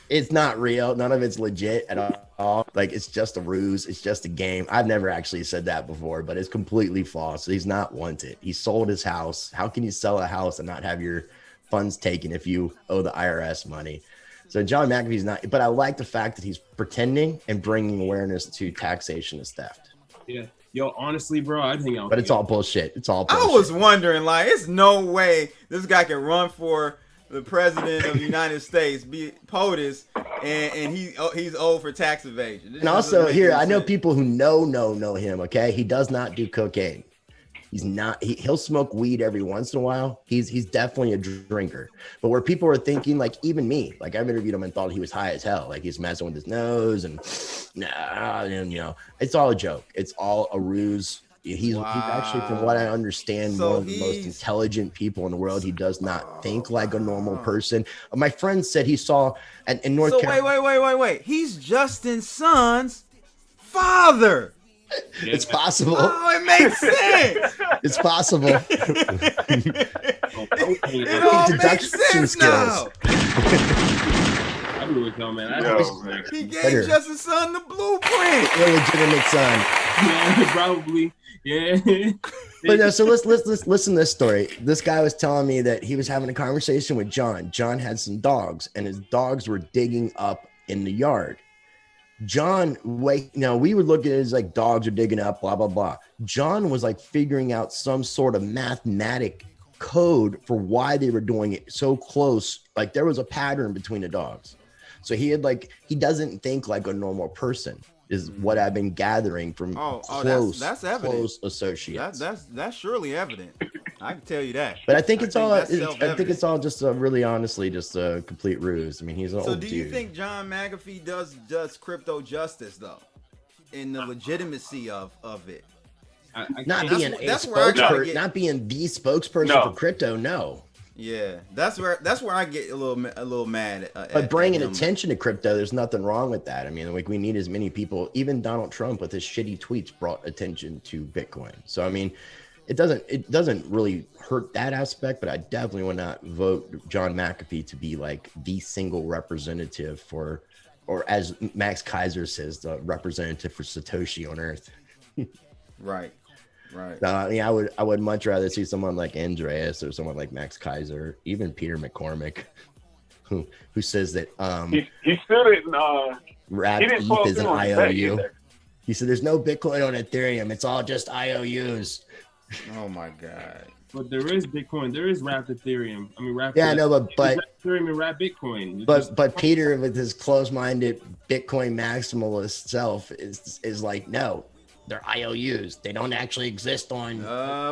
it's not real. None of it's legit at all. Like, it's just a ruse. It's just a game. I've never actually said that before, but it's completely false. He's not wanted. He sold his house. How can you sell a house and not have your funds taken if you owe the IRS money? So John McAfee's not, but I like the fact that he's pretending and bringing awareness to taxation as theft. Yeah. Yo, honestly, bro, I think But it's all bullshit. It's all bullshit. I was wondering, like, it's no way this guy can run for the president of the United States, be POTUS, and he's old for tax evasion. And also here, I know people who know him. Okay, he does not do cocaine. He's not. He'll smoke weed every once in a while. He's definitely a drinker. But where people are thinking, like even me, like I've interviewed him and thought he was high as hell, like he's messing with his nose and it's all a joke. It's all a ruse. He's actually, from what I understand, one of the most intelligent people in the world. He does not think like a normal person. My friend said he saw in North Carolina. Wait. He's Justin's son's father. It's possible. Oh, it makes sense. It's possible. It all makes sense now. I agree with y'all, man. He gave Justin's son the blueprint. Illegitimate son. Yeah, probably. Yeah. But no, so let's listen to this story. This guy was telling me that he was having a conversation with John. John had some dogs, and his dogs were digging up in the yard. John, we would look at it as like dogs are digging up, blah, blah, blah. John was like figuring out some sort of mathematic code for why they were doing it so close. Like there was a pattern between the dogs. So he doesn't think like a normal person is what I've been gathering from close associates. That's surely evident. I can tell you that. But I think it's all just really honestly just a complete ruse. I mean, he's an old dude. So do you think John McAfee does crypto justice though, in the legitimacy of it? Not being the spokesperson for crypto, no. Yeah, that's where I get a little mad. But bringing attention to crypto, there's nothing wrong with that. I mean, like we need as many people. Even Donald Trump with his shitty tweets brought attention to Bitcoin. So I mean, it doesn't really hurt that aspect. But I definitely would not vote John McAfee to be like the single representative for, or as Max Kaiser says, the representative for Satoshi on Earth. Right. I mean, I would much rather see someone like Andreas or someone like Max Kaiser, even Peter McCormick, who says that he still didn't wrap ETH is an IOU. He said there's no Bitcoin on Ethereum, it's all just IOUs. Oh my god. But there is Bitcoin, there is wrapped Ethereum. I mean, wrapped. Yeah, I know, but Ethereum and wrapped Bitcoin. But Peter, with his closed-minded Bitcoin maximalist self, is like, no. They're IOUs. They don't actually exist on.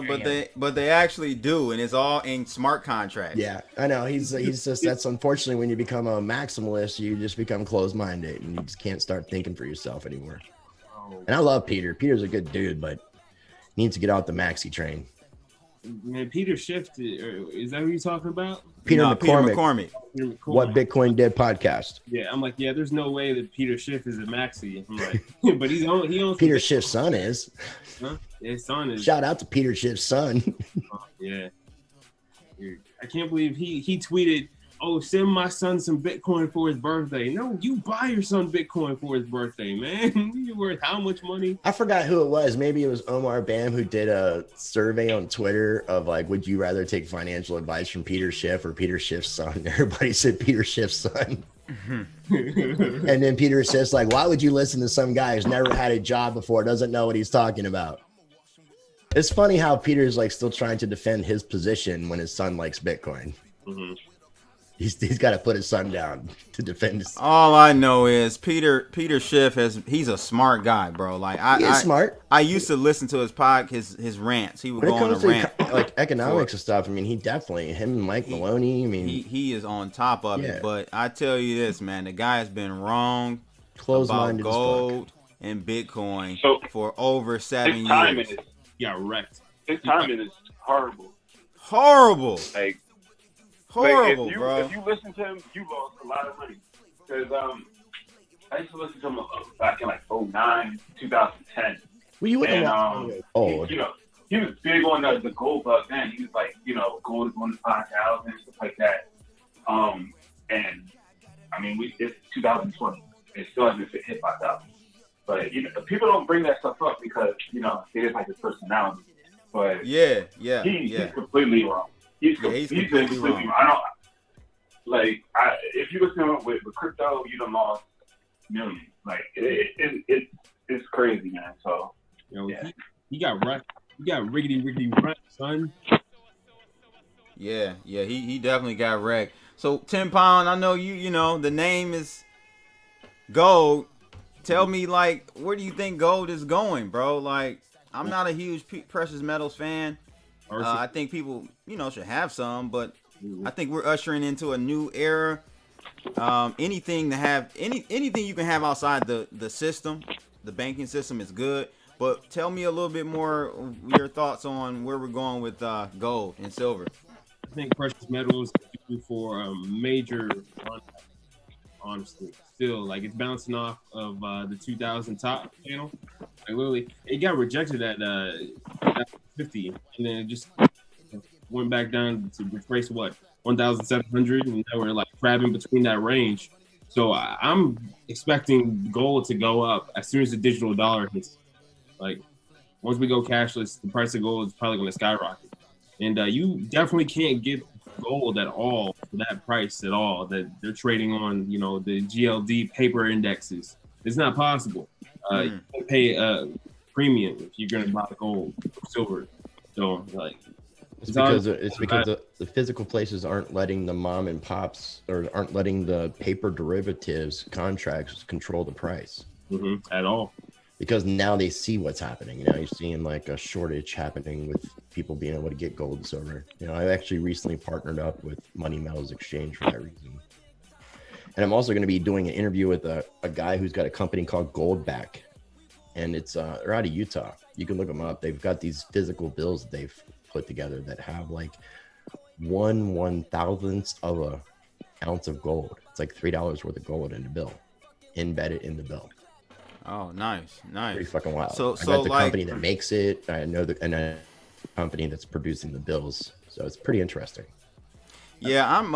But they actually do, and it's all in smart contracts. Yeah, I know. He's just that's unfortunately when you become a maximalist, you just become closed-minded, and you just can't start thinking for yourself anymore. And I love Peter. Peter's a good dude, but he needs to get out the maxi train. Man, Peter Schiff, is that who you're talking about? Peter McCormick. What Bitcoin Did podcast. Yeah, I'm like, yeah, there's no way that Peter Schiff is a maxi. I'm like, but he owns Peter Schiff's son is. Huh? Yeah, his son is. Shout out to Peter Schiff's son. Yeah. I can't believe he tweeted, oh, send my son some Bitcoin for his birthday. No, you buy your son Bitcoin for his birthday, man. You're worth how much money? I forgot who it was. Maybe it was Omar Bam who did a survey on Twitter of like, would you rather take financial advice from Peter Schiff or Peter Schiff's son? Everybody said Peter Schiff's son. And then Peter Schiff's like, why would you listen to some guy who's never had a job before, doesn't know what he's talking about? It's funny how Peter's like still trying to defend his position when his son likes Bitcoin. Mm-hmm. He's got to put his son down to defend his. All I know is Peter Schiff he's a smart guy, bro. Like he's smart. I used to listen to his rants. He would go on a rant like economics and stuff. I mean, him and Mike Maloney. I mean, he is on top of it. But I tell you this, man, the guy has been wrong about gold and Bitcoin for over 7 years. Wrecked. His timing is horrible. Like. Horrible, bro. If you listen to him, you lost a lot of money. Because I used to listen to him back in like 2009, 2010. Well, you wouldn't old. He was big on the gold bug then. He was like, gold is on the 5,000 and stuff like that. And I mean, it's 2020. It still hasn't hit 5,000. But people don't bring that stuff up because it is like his personality. But he's completely wrong. He's completely wrong. like if you listen with crypto, you done lost millions. Like it's crazy, man. So yeah. he got wrecked. He got riggedy wrecked, son. Yeah, he definitely got wrecked. So 10 Pound, I know you know the name is gold. Tell me, like, where do you think gold is going, bro? Like, I'm not a huge precious metals fan. I think people, you know, should have some, but I think we're ushering into a new era. Anything to have anything you can have outside the system, the banking system is good. But tell me a little bit more of your thoughts on where we're going with gold and silver. I think precious metals are due for a major run, honestly. Still, like, it's bouncing off of the 2000 top channel. Like, literally, it got rejected at 50, and then it just went back down to retrace 1,700, and now we're like crabbing between that range. So I'm expecting gold to go up as soon as the digital dollar hits. Like, once we go cashless, the price of gold is probably going to skyrocket. And you definitely can't get gold at all for that price at all that they're trading on, you know, the GLD paper indexes. It's not possible. You can pay a premium if you're going to buy gold or silver. So, like, it's because the physical places aren't letting the mom and pops, or aren't letting the paper derivatives contracts control the price at all. Because now they see what's happening. You know, you're seeing like a shortage happening with people being able to get gold and silver. You know, I actually recently partnered up with Money Metals Exchange for that reason. And I'm also going to be doing an interview with a guy who's got a company called Goldback. And it's they're out of Utah. You can look them up. They've got these physical bills that they've put together that have like 1/1000th of a ounce of gold. It's like $3 worth of gold in the bill, embedded in the bill. Oh, nice. Pretty fucking wild. So I got the like, company that makes it. I know a company that's producing the bills. So it's pretty interesting. Yeah, I'm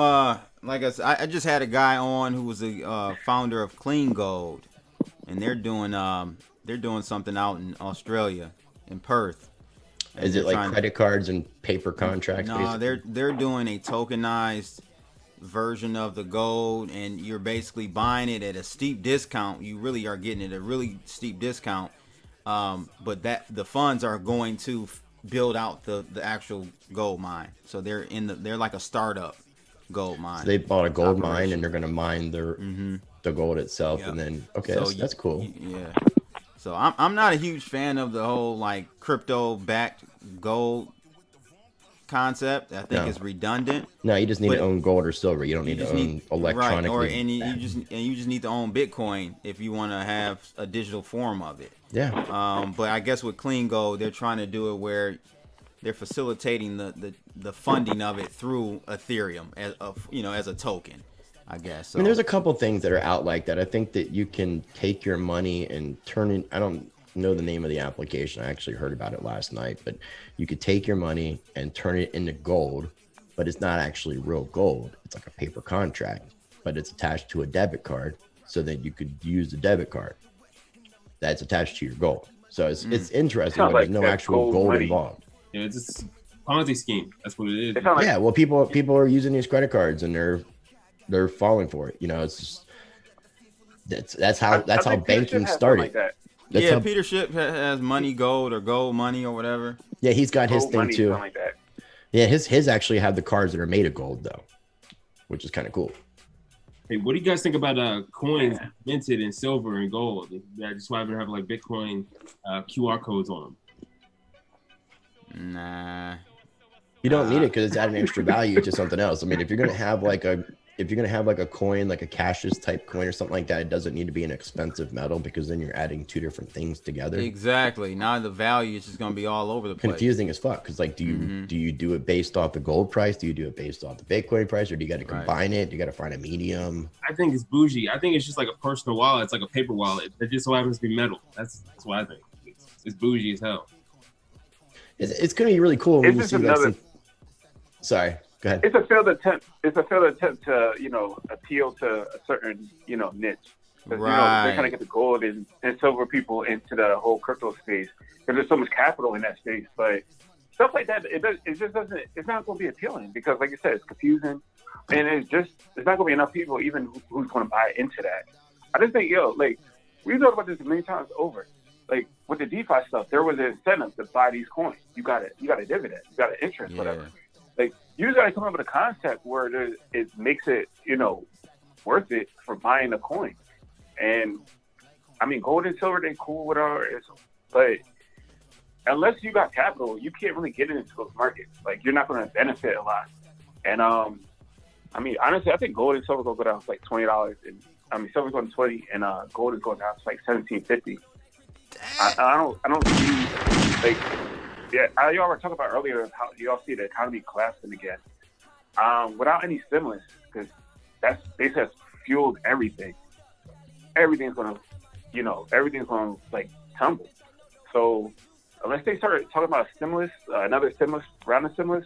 like I said, I just had a guy on who was a founder of Clean Gold, and they're doing something out in Australia, in Perth. And is it like credit cards and paper contracts? No, basically? they're doing a tokenized version of the gold, and you're basically buying it at a steep discount. You really are getting it at a really steep discount, but that the funds are going to build out the actual gold mine. So they're like a startup gold mine. So they bought a gold mine and they're going to mine the gold itself. Yep. And then so that's cool. Yeah. So I'm not a huge fan of the whole like crypto backed gold concept. I think it's redundant. No, you just need to own gold or silver. You don't need to own electronically. Right, you just need to own Bitcoin if you want to have a digital form of it. Yeah. But I guess with Clean Gold, they're trying to do it where they're facilitating the funding of it through Ethereum as a token, I guess. So, I mean, there's a couple things that are out like that. I think that you can take your money and turn it. I don't know the name of the application. I actually heard about it last night, but you could take your money and turn it into gold, but it's not actually real gold. It's like a paper contract, but it's attached to a debit card so that you could use the debit card that's attached to your gold. So it's interesting, but there's no actual gold involved. Yeah, it's a Ponzi scheme. That's what it is. Yeah, well, people are using these credit cards and they're falling for it. You know, it's just that's how banking started. Like Peter Schiff has money gold or gold money or whatever. Yeah, he's got his thing too. Like that. Yeah, his actually have the cards that are made of gold though, which is kind of cool. Hey, what do you guys think about coins minted in silver and gold? That's why they have like Bitcoin QR codes on them. Nah. You don't need it because it's adding extra value to something else. I mean, if you're gonna have like a coin, like a Cassius type coin or something like that, it doesn't need to be an expensive metal because then you're adding two different things together. Exactly. Now the value is just gonna be all over the place. Confusing as fuck. Because like, do you do it based off the gold price? Do you do it based off the Bitcoin price, or do you got to combine it? Do you got to find a medium? I think it's bougie. I think it's just like a personal wallet. It's like a paper wallet. It just so happens to be metal. That's what I think. It's bougie as hell. It's gonna be really cool when you see that. Sorry, go ahead. It's a failed attempt. To appeal to a certain niche. Right. They're trying to get the gold and silver people into the whole crypto space because there's so much capital in that space. But stuff like that. It just doesn't. It's not going to be appealing because, like you said, it's confusing, and it's not going to be enough people even who's going to buy into that. I just think, like we talked about this many times over. Like with the DeFi stuff, there was an incentive to buy these coins. You got a dividend, you got an interest, whatever. Like you just got to come up with a concept where it makes it, worth it for buying a coin. And I mean, gold and silver, they cool, whatever. But unless you got capital, you can't really get into those markets. Like you're not going to benefit a lot. And I mean, honestly, I think gold and silver go down to like $20, and I mean, silver's going to 20, and gold is going down to like $17.50. I don't see, like, y'all were talking about earlier how y'all see the economy collapsing again without any stimulus, because that's basically has fueled everything. Everything's gonna like tumble. So unless they start talking about stimulus, another stimulus, round of stimulus,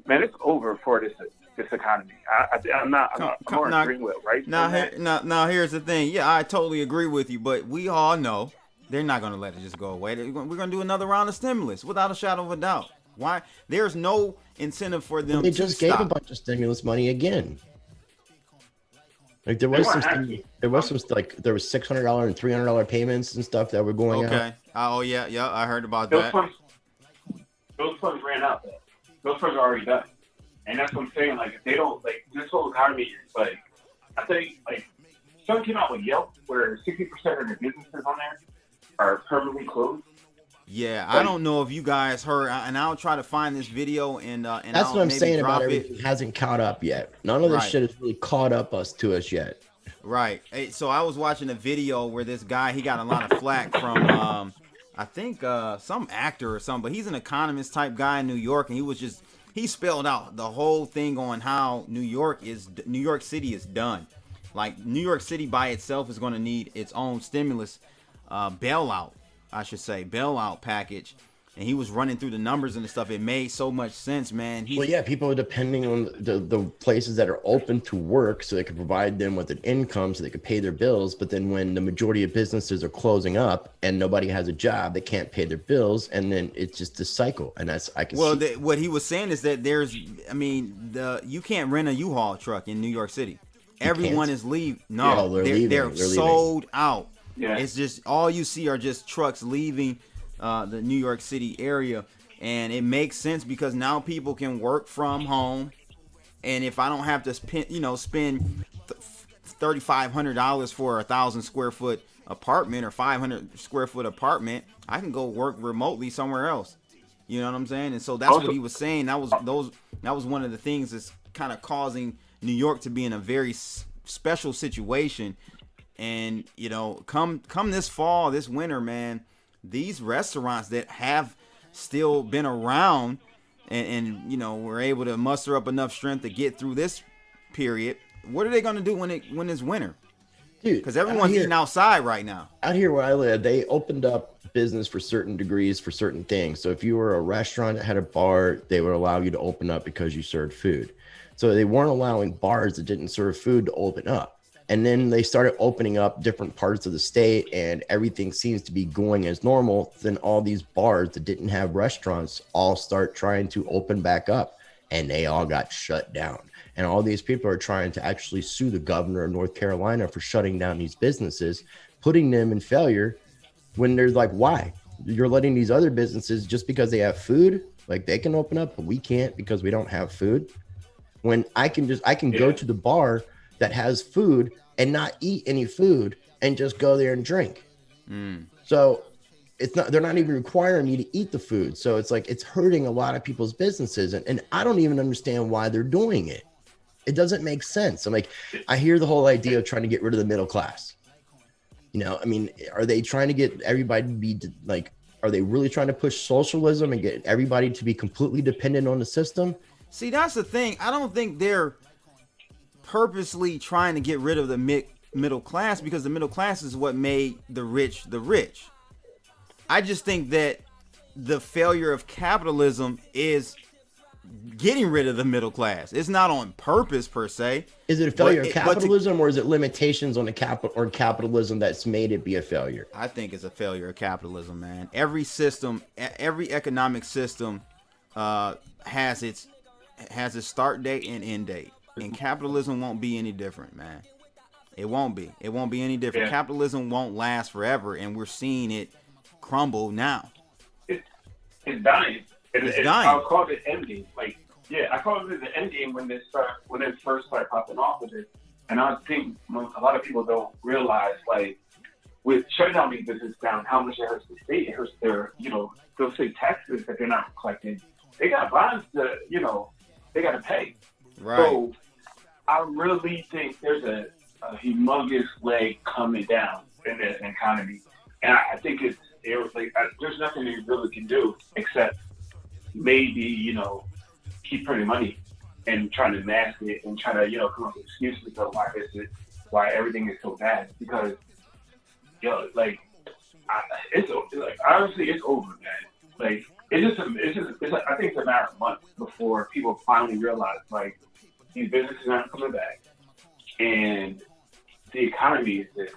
man, it's over for this economy. I'm more agreeing with right now. Here's the thing. Yeah, I totally agree with you, but we all know they're not going to let it just go away. We're going to do another round of stimulus without a shadow of a doubt. Why? There's no incentive for them. They just gave a bunch of stimulus money again. Like there was some $600 and $300 payments and stuff that were going out. Okay. Oh yeah, I heard about those that. Those funds ran out though. Those funds are already done, and that's what I'm saying. Like if they don't, like this whole economy is like, I think like someone came out with Yelp where 60% of the businesses on there are permanently closed. Yeah, I don't know if you guys heard, and I'll try to find this video and that's what I'm saying about everything hasn't caught up yet. None of this shit has really caught up to us yet. Right. Hey, so I was watching a video where this guy, he got a lot of flack from I think some actor or something, but he's an economist type guy in New York, and he spelled out the whole thing on how New York City is done. Like New York City by itself is going to need its own stimulus bailout package, and he was running through the numbers and the stuff. It made so much sense, man. People are depending on the places that are open to work so they can provide them with an income so they can pay their bills. But then when the majority of businesses are closing up and nobody has a job, they can't pay their bills, and then it's just this cycle. And what he was saying is that you can't rent a U-Haul truck in New York City. Everyone is leaving. No, they're sold out. Yeah. It's just all you see are just trucks leaving the New York City area, and it makes sense because now people can work from home, and if I don't have to spend $3,500 for 1,000 square foot apartment or 500 square foot apartment, I can go work remotely somewhere else. You know what I'm saying? And so that's what he was saying. That was one of the things that's kind of causing New York to be in a very special situation. And come this fall, this winter, man, these restaurants that have still been around and were able to muster up enough strength to get through this period, what are they going to do when it's winter? Dude, because everyone's eating outside right now. Out here where I live, they opened up business for certain degrees for certain things. So if you were a restaurant that had a bar, they would allow you to open up because you served food. So they weren't allowing bars that didn't serve food to open up. And then they started opening up different parts of the state, and everything seems to be going as normal. Then all these bars that didn't have restaurants all start trying to open back up, and they all got shut down. And all these people are trying to actually sue the governor of North Carolina for shutting down these businesses, putting them in failure when they're like, why? You're letting these other businesses, just because they have food, like they can open up, but we can't because we don't have food. When I can go to the bar that has food and not eat any food and just go there and drink. So they're not even requiring me to eat the food. So it's like, it's hurting a lot of people's businesses. And I don't even understand why they're doing it. It doesn't make sense. I'm like, I hear the whole idea of trying to get rid of the middle class. Are they trying to get everybody to be like, are they really trying to push socialism and get everybody to be completely dependent on the system? See, that's the thing. I don't think they're purposely trying to get rid of the middle class, because the middle class is what made the rich the rich. I just think that the failure of capitalism is getting rid of the middle class. It's not on purpose per se. Is it a failure of capitalism, or is it limitations on the capitalism that's made it be a failure? I think it's a failure of capitalism, man. Every system, every economic system has its start date and end date, and capitalism won't be any different, man. It won't be. It won't be any different. Yeah. Capitalism won't last forever, and we're seeing it crumble now. It's dying. It's dying. I'll call it ending. I call it the end game when it first started popping off with it. And I think a lot of people don't realize, with shutting down these businesses down, how much it hurts the state. It hurts their, those state taxes that they're not collecting. They got bonds to, they got to pay. Right. So I really think there's a humongous leg coming down in the economy. And I think there's nothing you really can do except maybe, keep printing money and trying to mask it and trying to, come up with excuses of why everything is so bad. Because, honestly, it's over, man. I think it's a matter of months before people finally realize, these businesses aren't coming back, and the economy is this.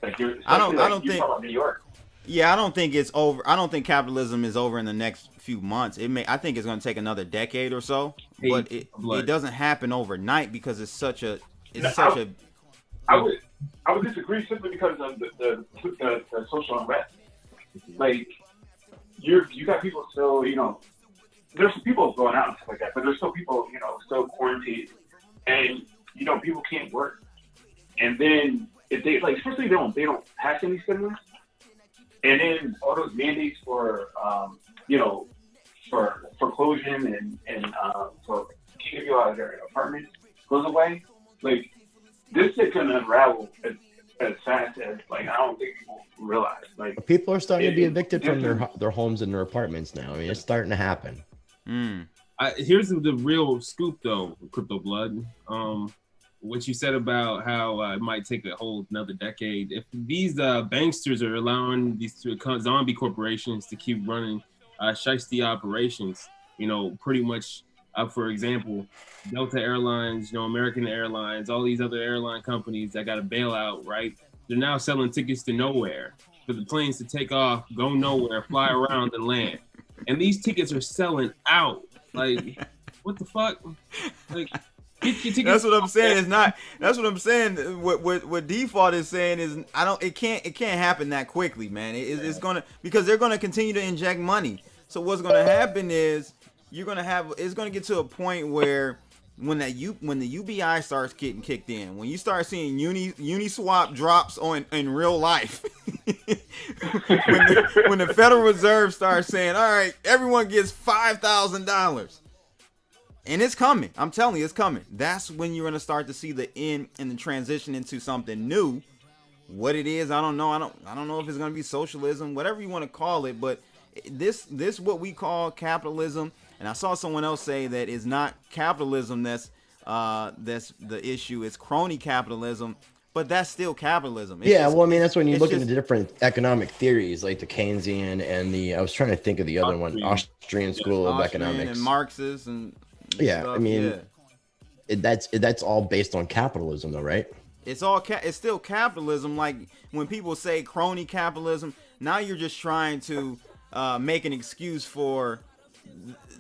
I don't think New York. Yeah, I don't think it's over. I don't think capitalism is over in the next few months. I think it's going to take another decade or so, but it doesn't happen overnight because it's such a. I would disagree simply because of the social unrest. You got people still, there's some people going out and stuff like that, but there's still people, still quarantined, and people can't work. And then if they especially they don't pass any stimulus, and then all those mandates for for foreclosure and for keeping people out of their apartments goes away. This shit can unravel as fast as I don't think people realize. People are starting to be evicted from their homes and their apartments now. I mean, it's starting to happen. Here's the real scoop, though, Crypto Blood. What you said about how it might take a whole another decade. If these banksters are allowing these zombie corporations to keep running shiesty operations, pretty much, for example, Delta Airlines, American Airlines, all these other airline companies that got a bailout, right? They're now selling tickets to nowhere for the planes to take off, go nowhere, fly around and land. And these tickets are selling out. What the fuck? Get your tickets. That's what I'm saying. It's not. That's what I'm saying. What default is saying is It can't happen that quickly, man. It's gonna, because they're gonna continue to inject money. So what's gonna happen is it's gonna get to a point where when the UBI starts getting kicked in, when you start seeing Uniswap drops in real life, when the Federal Reserve starts saying, all right, everyone gets $5,000. And it's coming. I'm telling you, it's coming. That's when you're going to start to see the end and the transition into something new. What it is, I don't know. I don't know if it's going to be socialism, whatever you want to call it. But this what we call capitalism. And I saw someone else say that it's not capitalism that's the issue. It's crony capitalism. But that's still capitalism. That's when you look into different economic theories, like the Keynesian and I was trying to think of the other one, Austrian School of Economics. And Marxist and stuff. That's all based on capitalism, though, right? It's still capitalism. Like when people say crony capitalism, now you're just trying to make an excuse for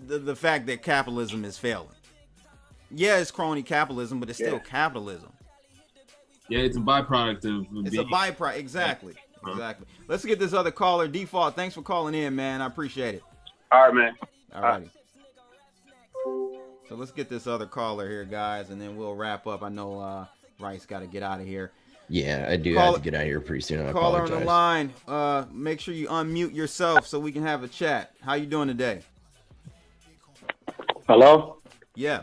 the fact that capitalism is failing. Yeah, it's crony capitalism, but it's still capitalism. Yeah, it's a byproduct of. It's a byproduct, exactly. Exactly. Let's get this other caller. Default, thanks for calling in, man. I appreciate it. All right, man. All righty. So let's get this other caller here, guys, and then we'll wrap up. I know Rice got to get out of here. Yeah, I do have to get out of here pretty soon. I caller apologize. on the line. Make sure you unmute yourself so we can have a chat. How you doing today? Hello? Yeah.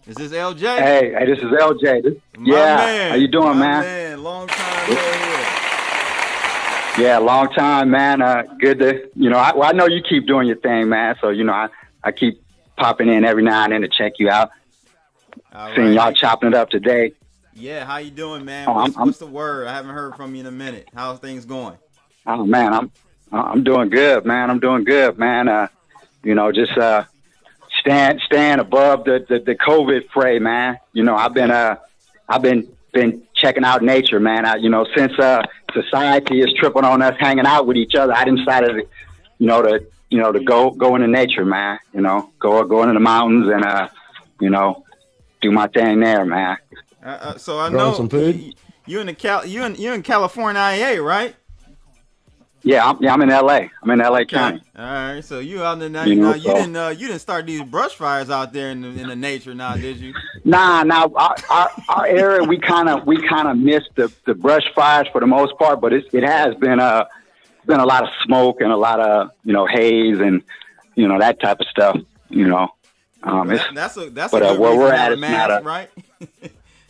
Is this LJ? Hey, this is LJ. Man. How you doing, man? Long time no here. Yeah, long time, man. Good to, I know you keep doing your thing, man. So, I keep popping in every now and then to check you out. Seeing y'all chopping it up today. Yeah, how you doing, man? What's the word? I haven't heard from you in a minute. How's things going? Oh, man, I'm doing good, man. Just staying above the COVID fray, man. I've been checking out nature, man. Since society is tripping on us hanging out with each other, I decided to to go into nature, man. Go into the mountains and do my thing there, man. So I Growing know some food? you in California, IA, right? Yeah, I'm in LA. I'm in LA County. All right, so you out there now? You You didn't start these brush fires out there in the nature now, did you? Nah. Our area we kind of missed the brush fires for the most part, but it has been a lot of smoke and a lot of haze and that type of stuff. That's a but good where reason we're to at, have a it's mask, not right?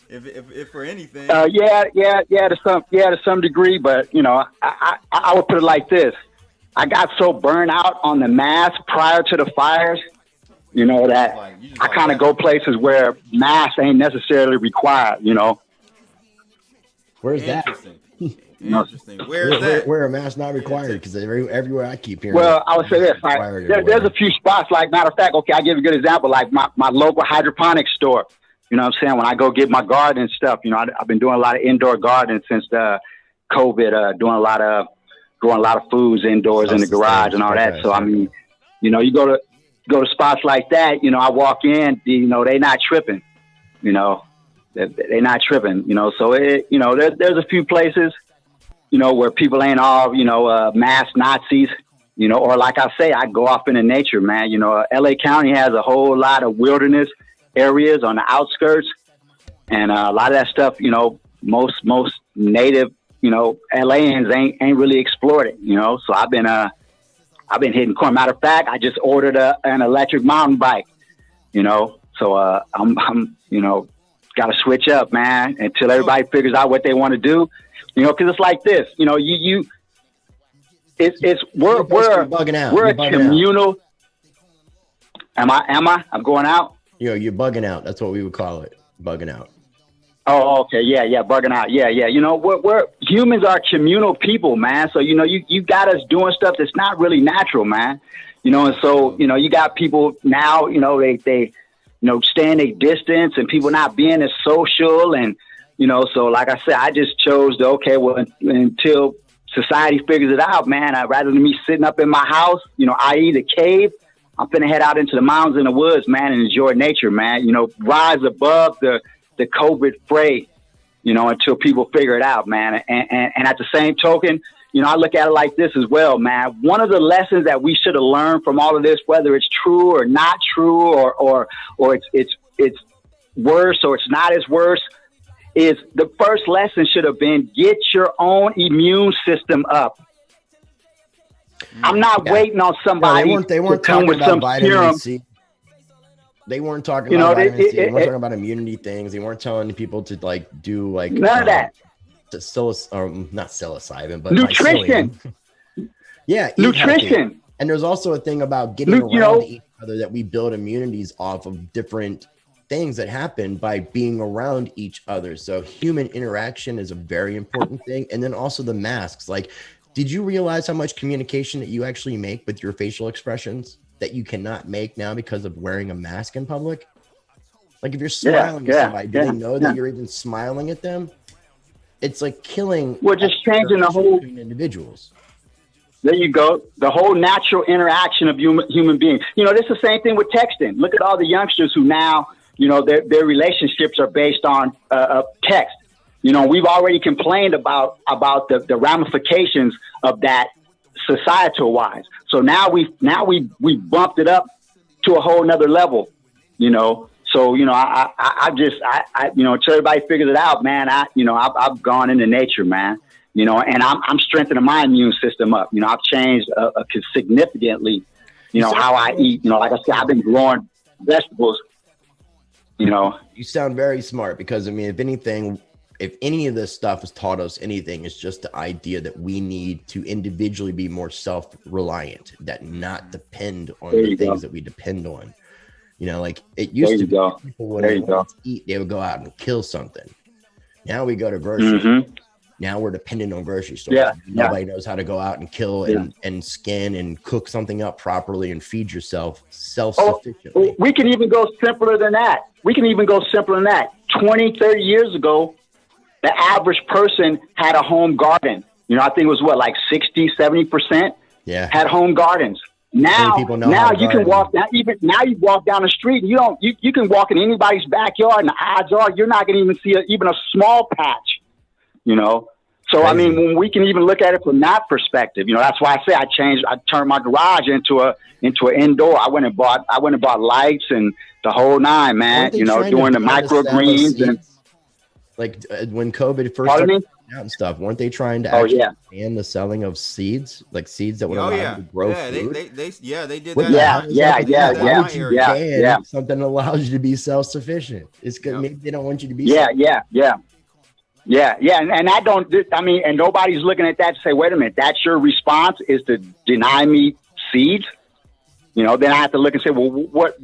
if for anything. To some degree, but I would put it like this: I got so burned out on the mask prior to the fires, that I kind of go places where masks ain't necessarily required. Where's that? Interesting. Where's that? Where a mask not required? Because everywhere I keep hearing. Well, I would say this: there's a few spots. Like matter of fact, okay, I'll give you a good example. Like my local hydroponics store. You know what I'm saying? When I go get my garden and stuff, I've been doing a lot of indoor gardening since the COVID, doing a lot of growing a lot of foods indoors in the garage and all that. So I mean, you go to spots like that. I walk in, they not tripping. They're not tripping. So there's a few places, where people ain't all mass Nazis. Or like I say, I go off into nature, man. LA County has a whole lot of wilderness areas on the outskirts, and a lot of that stuff, most native, LAans ain't really explored it, So I've been hitting corn. Matter of fact, I just ordered an electric mountain bike, So I'm got to switch up, man, until everybody figures out what they want to do, because it's like this, we're bugging out. We're a communal. Am I? I'm going out. You're bugging out. That's what we would call it. Bugging out. Oh, okay. Yeah. Bugging out. Yeah. We're humans are communal people, man. So, you got us doing stuff that's not really natural, man. And so, you got people now, they staying a distance and people not being as social. And, so like I said, I just chose to, until society figures it out, man, rather than me sitting up in my house, i.e. the cave, I'm finna head out into the mountains and the woods, man, and enjoy nature, man. Rise above the COVID fray, until people figure it out, man. And at the same token, I look at it like this as well, man. One of the lessons that we should have learned from all of this, whether it's true or not true, or it's worse or it's not as worse, is the first lesson should have been get your own immune system up. I'm not waiting on somebody they weren't to come talking with about some vitamin serum. C. They weren't talking about vitamin C. They weren't talking about immunity things. They weren't telling people to do none of that. Not psilocybin, but nutrition. Yeah, nutrition. Healthy. And there's also a thing about getting around each other that we build immunities off of different things that happen by being around each other. So human interaction is a very important thing. And then also the masks. Like, did you realize how much communication that you actually make with your facial expressions that you cannot make now because of wearing a mask in public? Like if you're smiling at somebody, do they know that you're even smiling at them? It's like killing. We're just changing the whole individuals. There you go. The whole natural interaction of human beings. This is the same thing with texting. Look at all the youngsters who now, their relationships are based on text. We've already complained about the ramifications of that societal wise. So now we bumped it up to a whole nother level, So, until everybody figures it out, man, I've gone into nature, man, and I'm strengthening my immune system up. I've changed significantly, how I eat. Like I said, I've been growing vegetables, You sound very smart because, if any of this stuff has taught us anything, it's just the idea that we need to individually be more self-reliant, that not depend on the things that we depend on. Like it used to be people when they wanted to eat, they would go out and kill something. Now we go to grocery. Mm-hmm. Now we're dependent on grocery stores. Nobody knows how to go out and kill and skin and cook something up properly and feed yourself self-sufficiently. We can even go simpler than that. 20, 30 years ago, the average person had a home garden. I think it was 60, 70% had home gardens. Now, people know now how to you can garden. walk down. Even now, you walk down the street. And you can walk in anybody's backyard, and the odds are you're not going to even see even a small patch. You know. So Crazy. I mean, when we can even look at it from that perspective, you know, that's why I say I turned my garage into an indoor. I went and bought lights and the whole nine, man. You know, doing the microgreens and like when COVID first Pardon started me? out and stuff, weren't they trying to Oh, actually yeah. ban the selling of seeds, like seeds that would allow yeah. you to grow Yeah, food? they did What that. the hell is Yeah, up with yeah, that? Why yeah, would you yeah, ban yeah. something that allows you to be self-sufficient? It's good. Yep. Maybe they don't want you to be. Yeah, and I don't. I mean, and nobody's looking at that to say, wait a minute, that's your response is to deny me seeds? You know, then I have to look and say, well, what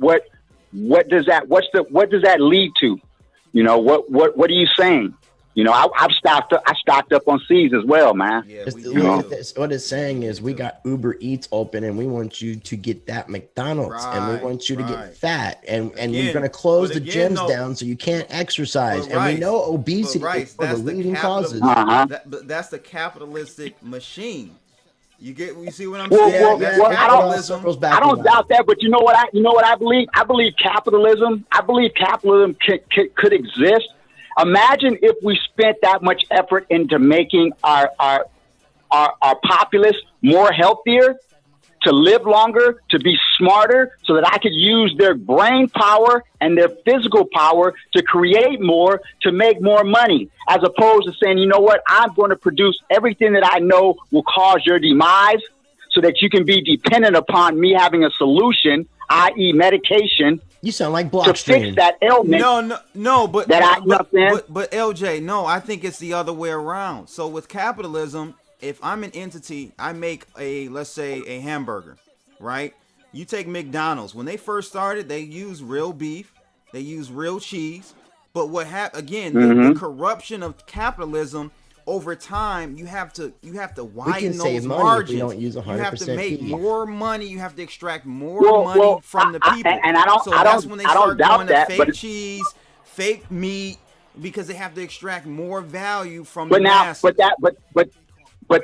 does that lead to? You know, what are you saying? You know, I stocked up on seeds as well, man. Yeah, What it's saying is we got Uber Eats open and we want you to get that McDonald's and we want you to get fat and we're going to close the gyms down so you can't exercise. And we know obesity is one of the leading causes. That's the capitalistic machine. You see what I'm Well, saying? well, I don't doubt that, but you know what I believe? I believe capitalism could exist. Imagine if we spent that much effort into making our populace more healthier, to live longer, to be smarter, so that I could use their brain power and their physical power to create more, to make more money, as opposed to saying, you know what, I'm going to produce everything that I know will cause your demise so that you can be dependent upon me having a solution, i.e. medication. You sound like to fix that ailment. No, but but LJ, no, I think it's the other way around. So with capitalism, if I'm an entity, I make let's say a hamburger, right? You take McDonald's. When they first started, they used real beef, they used real cheese. But what happened again? The corruption of capitalism. Over time, you have to widen those margins. Don't use 100% you have to make beef. more money. You have to extract more money from the people. That's when they start going to fake cheese, fake meat, because they have to extract more value from the masses. But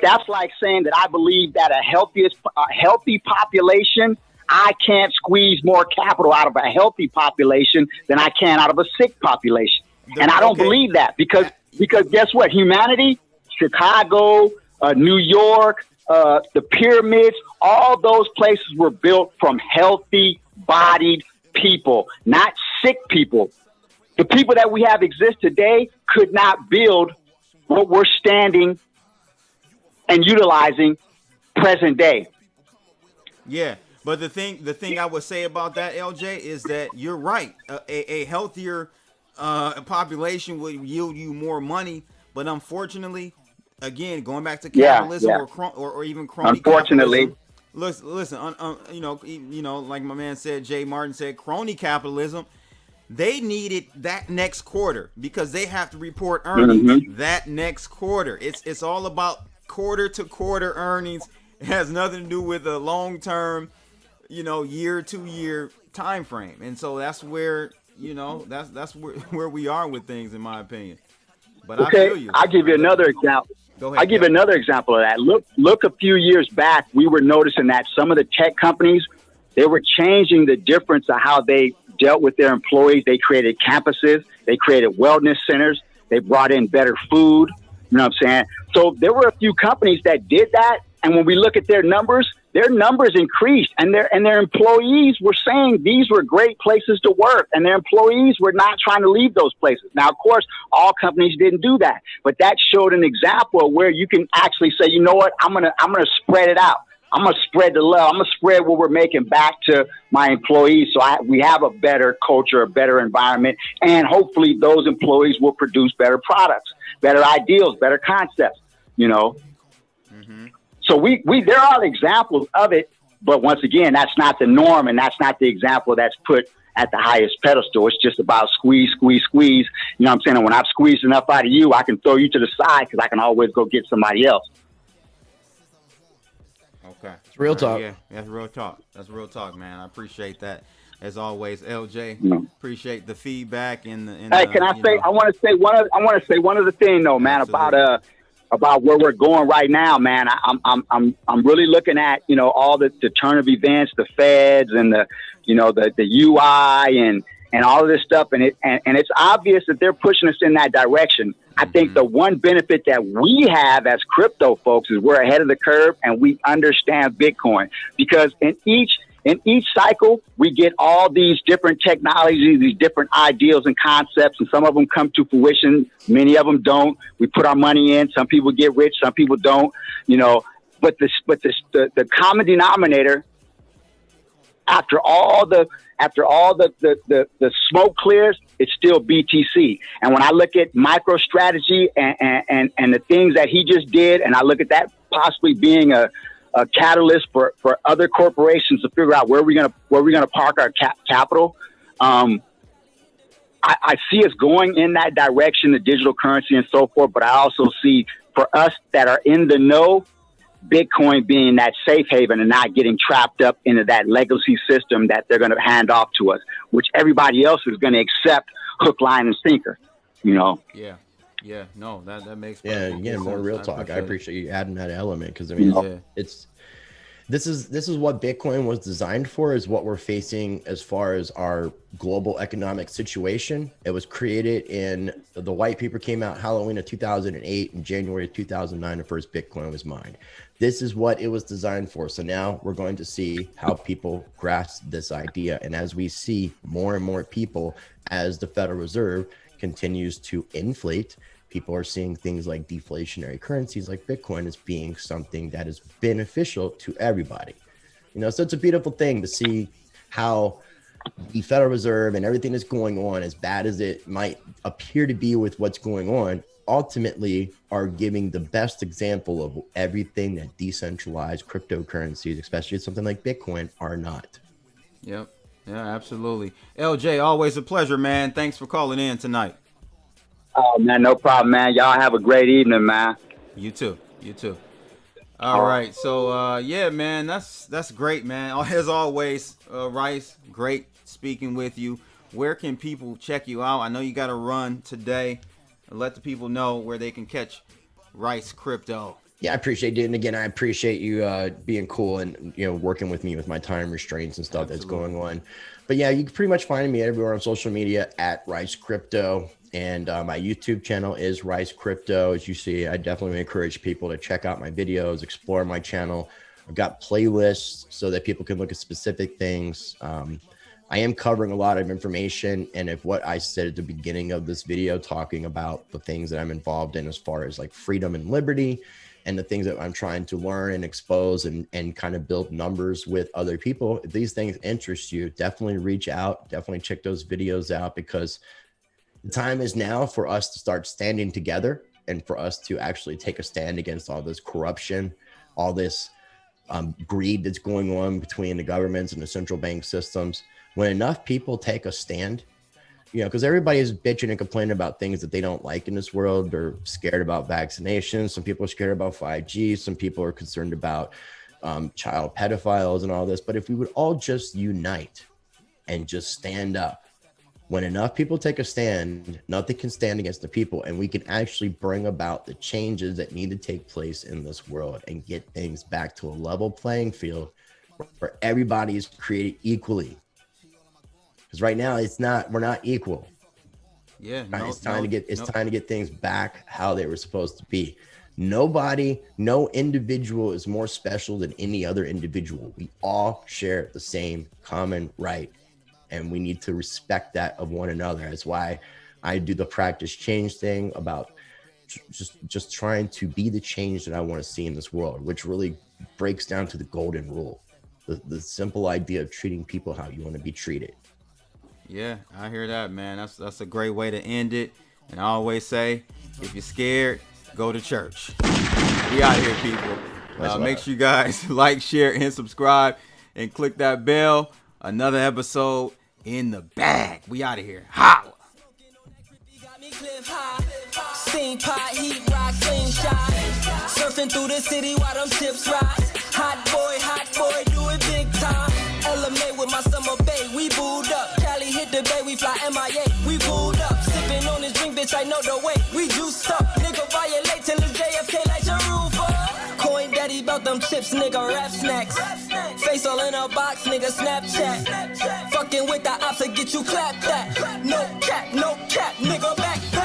that's like saying that I believe that a healthy population, I can't squeeze more capital out of a healthy population than I can out of a sick population. And I don't believe that because guess what? Humanity, Chicago, New York, the pyramids, all those places were built from healthy-bodied people, not sick people. The people that we have exist today could not build what we're standing and utilizing present day. Yeah, but the thing I would say about that, LJ, is that you're right. A healthier population would yield you more money, but unfortunately, again, going back to capitalism or even crony unfortunately capitalism. Listen, you know, like my man said, Jay Martin said, crony capitalism. They needed that next quarter because they have to report earnings that next quarter. It's all about quarter to quarter earnings. It has nothing to do with a long term, year to year time frame, and so that's where. That's where we are with things, in my opinion. But I feel you. I'll give you another example. Go ahead. I'll give you another example of that. Look a few years back, we were noticing that some of the tech companies, they were changing the difference of how they dealt with their employees. They created campuses. They created wellness centers. They brought in better food. You know what I'm saying? So there were a few companies that did that. And when we look at their numbers increased, and their employees were saying these were great places to work, and their employees were not trying to leave those places. Now, of course, all companies didn't do that, but that showed an example of where you can actually say, you know what, I'm gonna spread it out. I'm gonna spread the love. I'm gonna spread what we're making back to my employees, so we have a better culture, a better environment, and hopefully those employees will produce better products, better ideals, better concepts. So there are examples of it, but once again, that's not the norm, and that's not the example that's put at the highest pedestal. It's just about squeeze. You know what I'm saying? And when I've squeezed enough out of you, I can throw you to the side because I can always go get somebody else. Okay. It's real talk. Yeah, that's real talk. That's real talk, man. I appreciate that. As always, LJ, appreciate the feedback and the. Hey, can I say? I want to say one other thing though, man. Absolutely. About about where we're going right now, man. I'm really looking at, you know, all the turn of events, the feds and the UI and all of this stuff. And it's obvious that they're pushing us in that direction. I think the one benefit that we have as crypto folks is we're ahead of the curve and we understand Bitcoin, because in each cycle, we get all these different technologies, these different ideals and concepts, and some of them come to fruition. Many of them don't. We put our money in. Some people get rich. Some people don't, you know, but the common denominator after all the smoke clears, it's still BTC. And when I look at MicroStrategy and the things that he just did, and I look at that possibly being a catalyst for other corporations to figure out where we're gonna park our capital. I see us going in that direction, the digital currency and so forth. But I also see for us that are in the know, Bitcoin being that safe haven and not getting trapped up into that legacy system that they're going to hand off to us, which everybody else is going to accept hook, line, and sinker, you know? Yeah. Yeah. No, that makes more real talk. I appreciate you adding that element, because I mean, this is what Bitcoin was designed for, is what we're facing as far as our global economic situation. It was created the white paper came out Halloween of 2008. In January of 2009, the first Bitcoin was mined. This is what it was designed for. So now we're going to see how people grasp this idea. And as we see more and more people, as the Federal Reserve continues to inflate, people are seeing things like deflationary currencies like Bitcoin as being something that is beneficial to everybody. You know, so it's a beautiful thing to see how the Federal Reserve and everything that's going on, as bad as it might appear to be with what's going on, ultimately are giving the best example of everything that decentralized cryptocurrencies, especially something like Bitcoin, are not. Yep. Yeah, absolutely. LJ, always a pleasure, man. Thanks for calling in tonight. Oh, man, no problem, man. Y'all have a great evening, man. You too. You too. All right. So, yeah, man, that's great, man. As always, Rice, great speaking with you. Where can people check you out? I know you got to run today. Let the people know where they can catch Rice Crypto. Yeah, I appreciate it. And again, I appreciate you being cool and, you know, working with me with my time restraints and stuff that's going on. But yeah, you can pretty much find me everywhere on social media at Rice Crypto. And my YouTube channel is Rice Crypto. As you see, I definitely encourage people to check out my videos, explore my channel. I've got playlists so that people can look at specific things. I am covering a lot of information, and if what I said at the beginning of this video, talking about the things that I'm involved in as far as like freedom and liberty and the things that I'm trying to learn and expose and kind of build numbers with other people, if these things interest you, definitely reach out, definitely check those videos out, because the time is now for us to start standing together and for us to actually take a stand against all this corruption, all this greed that's going on between the governments and the central bank systems. When enough people take a stand, you know, because everybody is bitching and complaining about things that they don't like in this world. They're scared about vaccinations. Some people are scared about 5G. Some people are concerned about child pedophiles and all this. But if we would all just unite and just stand up, when enough people take a stand, nothing can stand against the people, and we can actually bring about the changes that need to take place in this world and get things back to a level playing field where everybody is created equally. Because right now we're not equal. Yeah, it's time to get things back how they were supposed to be. No individual is more special than any other individual. We all share the same common right, and we need to respect that of one another. That's why I do the practice change thing about just trying to be the change that I want to see in this world, which really breaks down to the golden rule, the simple idea of treating people how you want to be treated. Yeah, I hear that, man. That's a great way to end it. And I always say, if you're scared, go to church. We out here, people. Make sure you guys like, share, and subscribe, and click that bell. Another episode in the bag. We out of here. Holla. Steam pot, heat rock, slingshot. Surfing through the city while them chips rise. Hot boy, do it big time. LMA with my summer bay, we booed up. Cali hit the bay, we fly MIA, we pulled up. Sipping on this drink, bitch. bitch, I know the way. We juiced up, nigga violate till it's JFK like your roof. Coin daddy bout them chips, nigga, rap snacks. Face all in a box, nigga, Snapchat. Fucking with the ops to get you clapped at. No cap, nigga, back.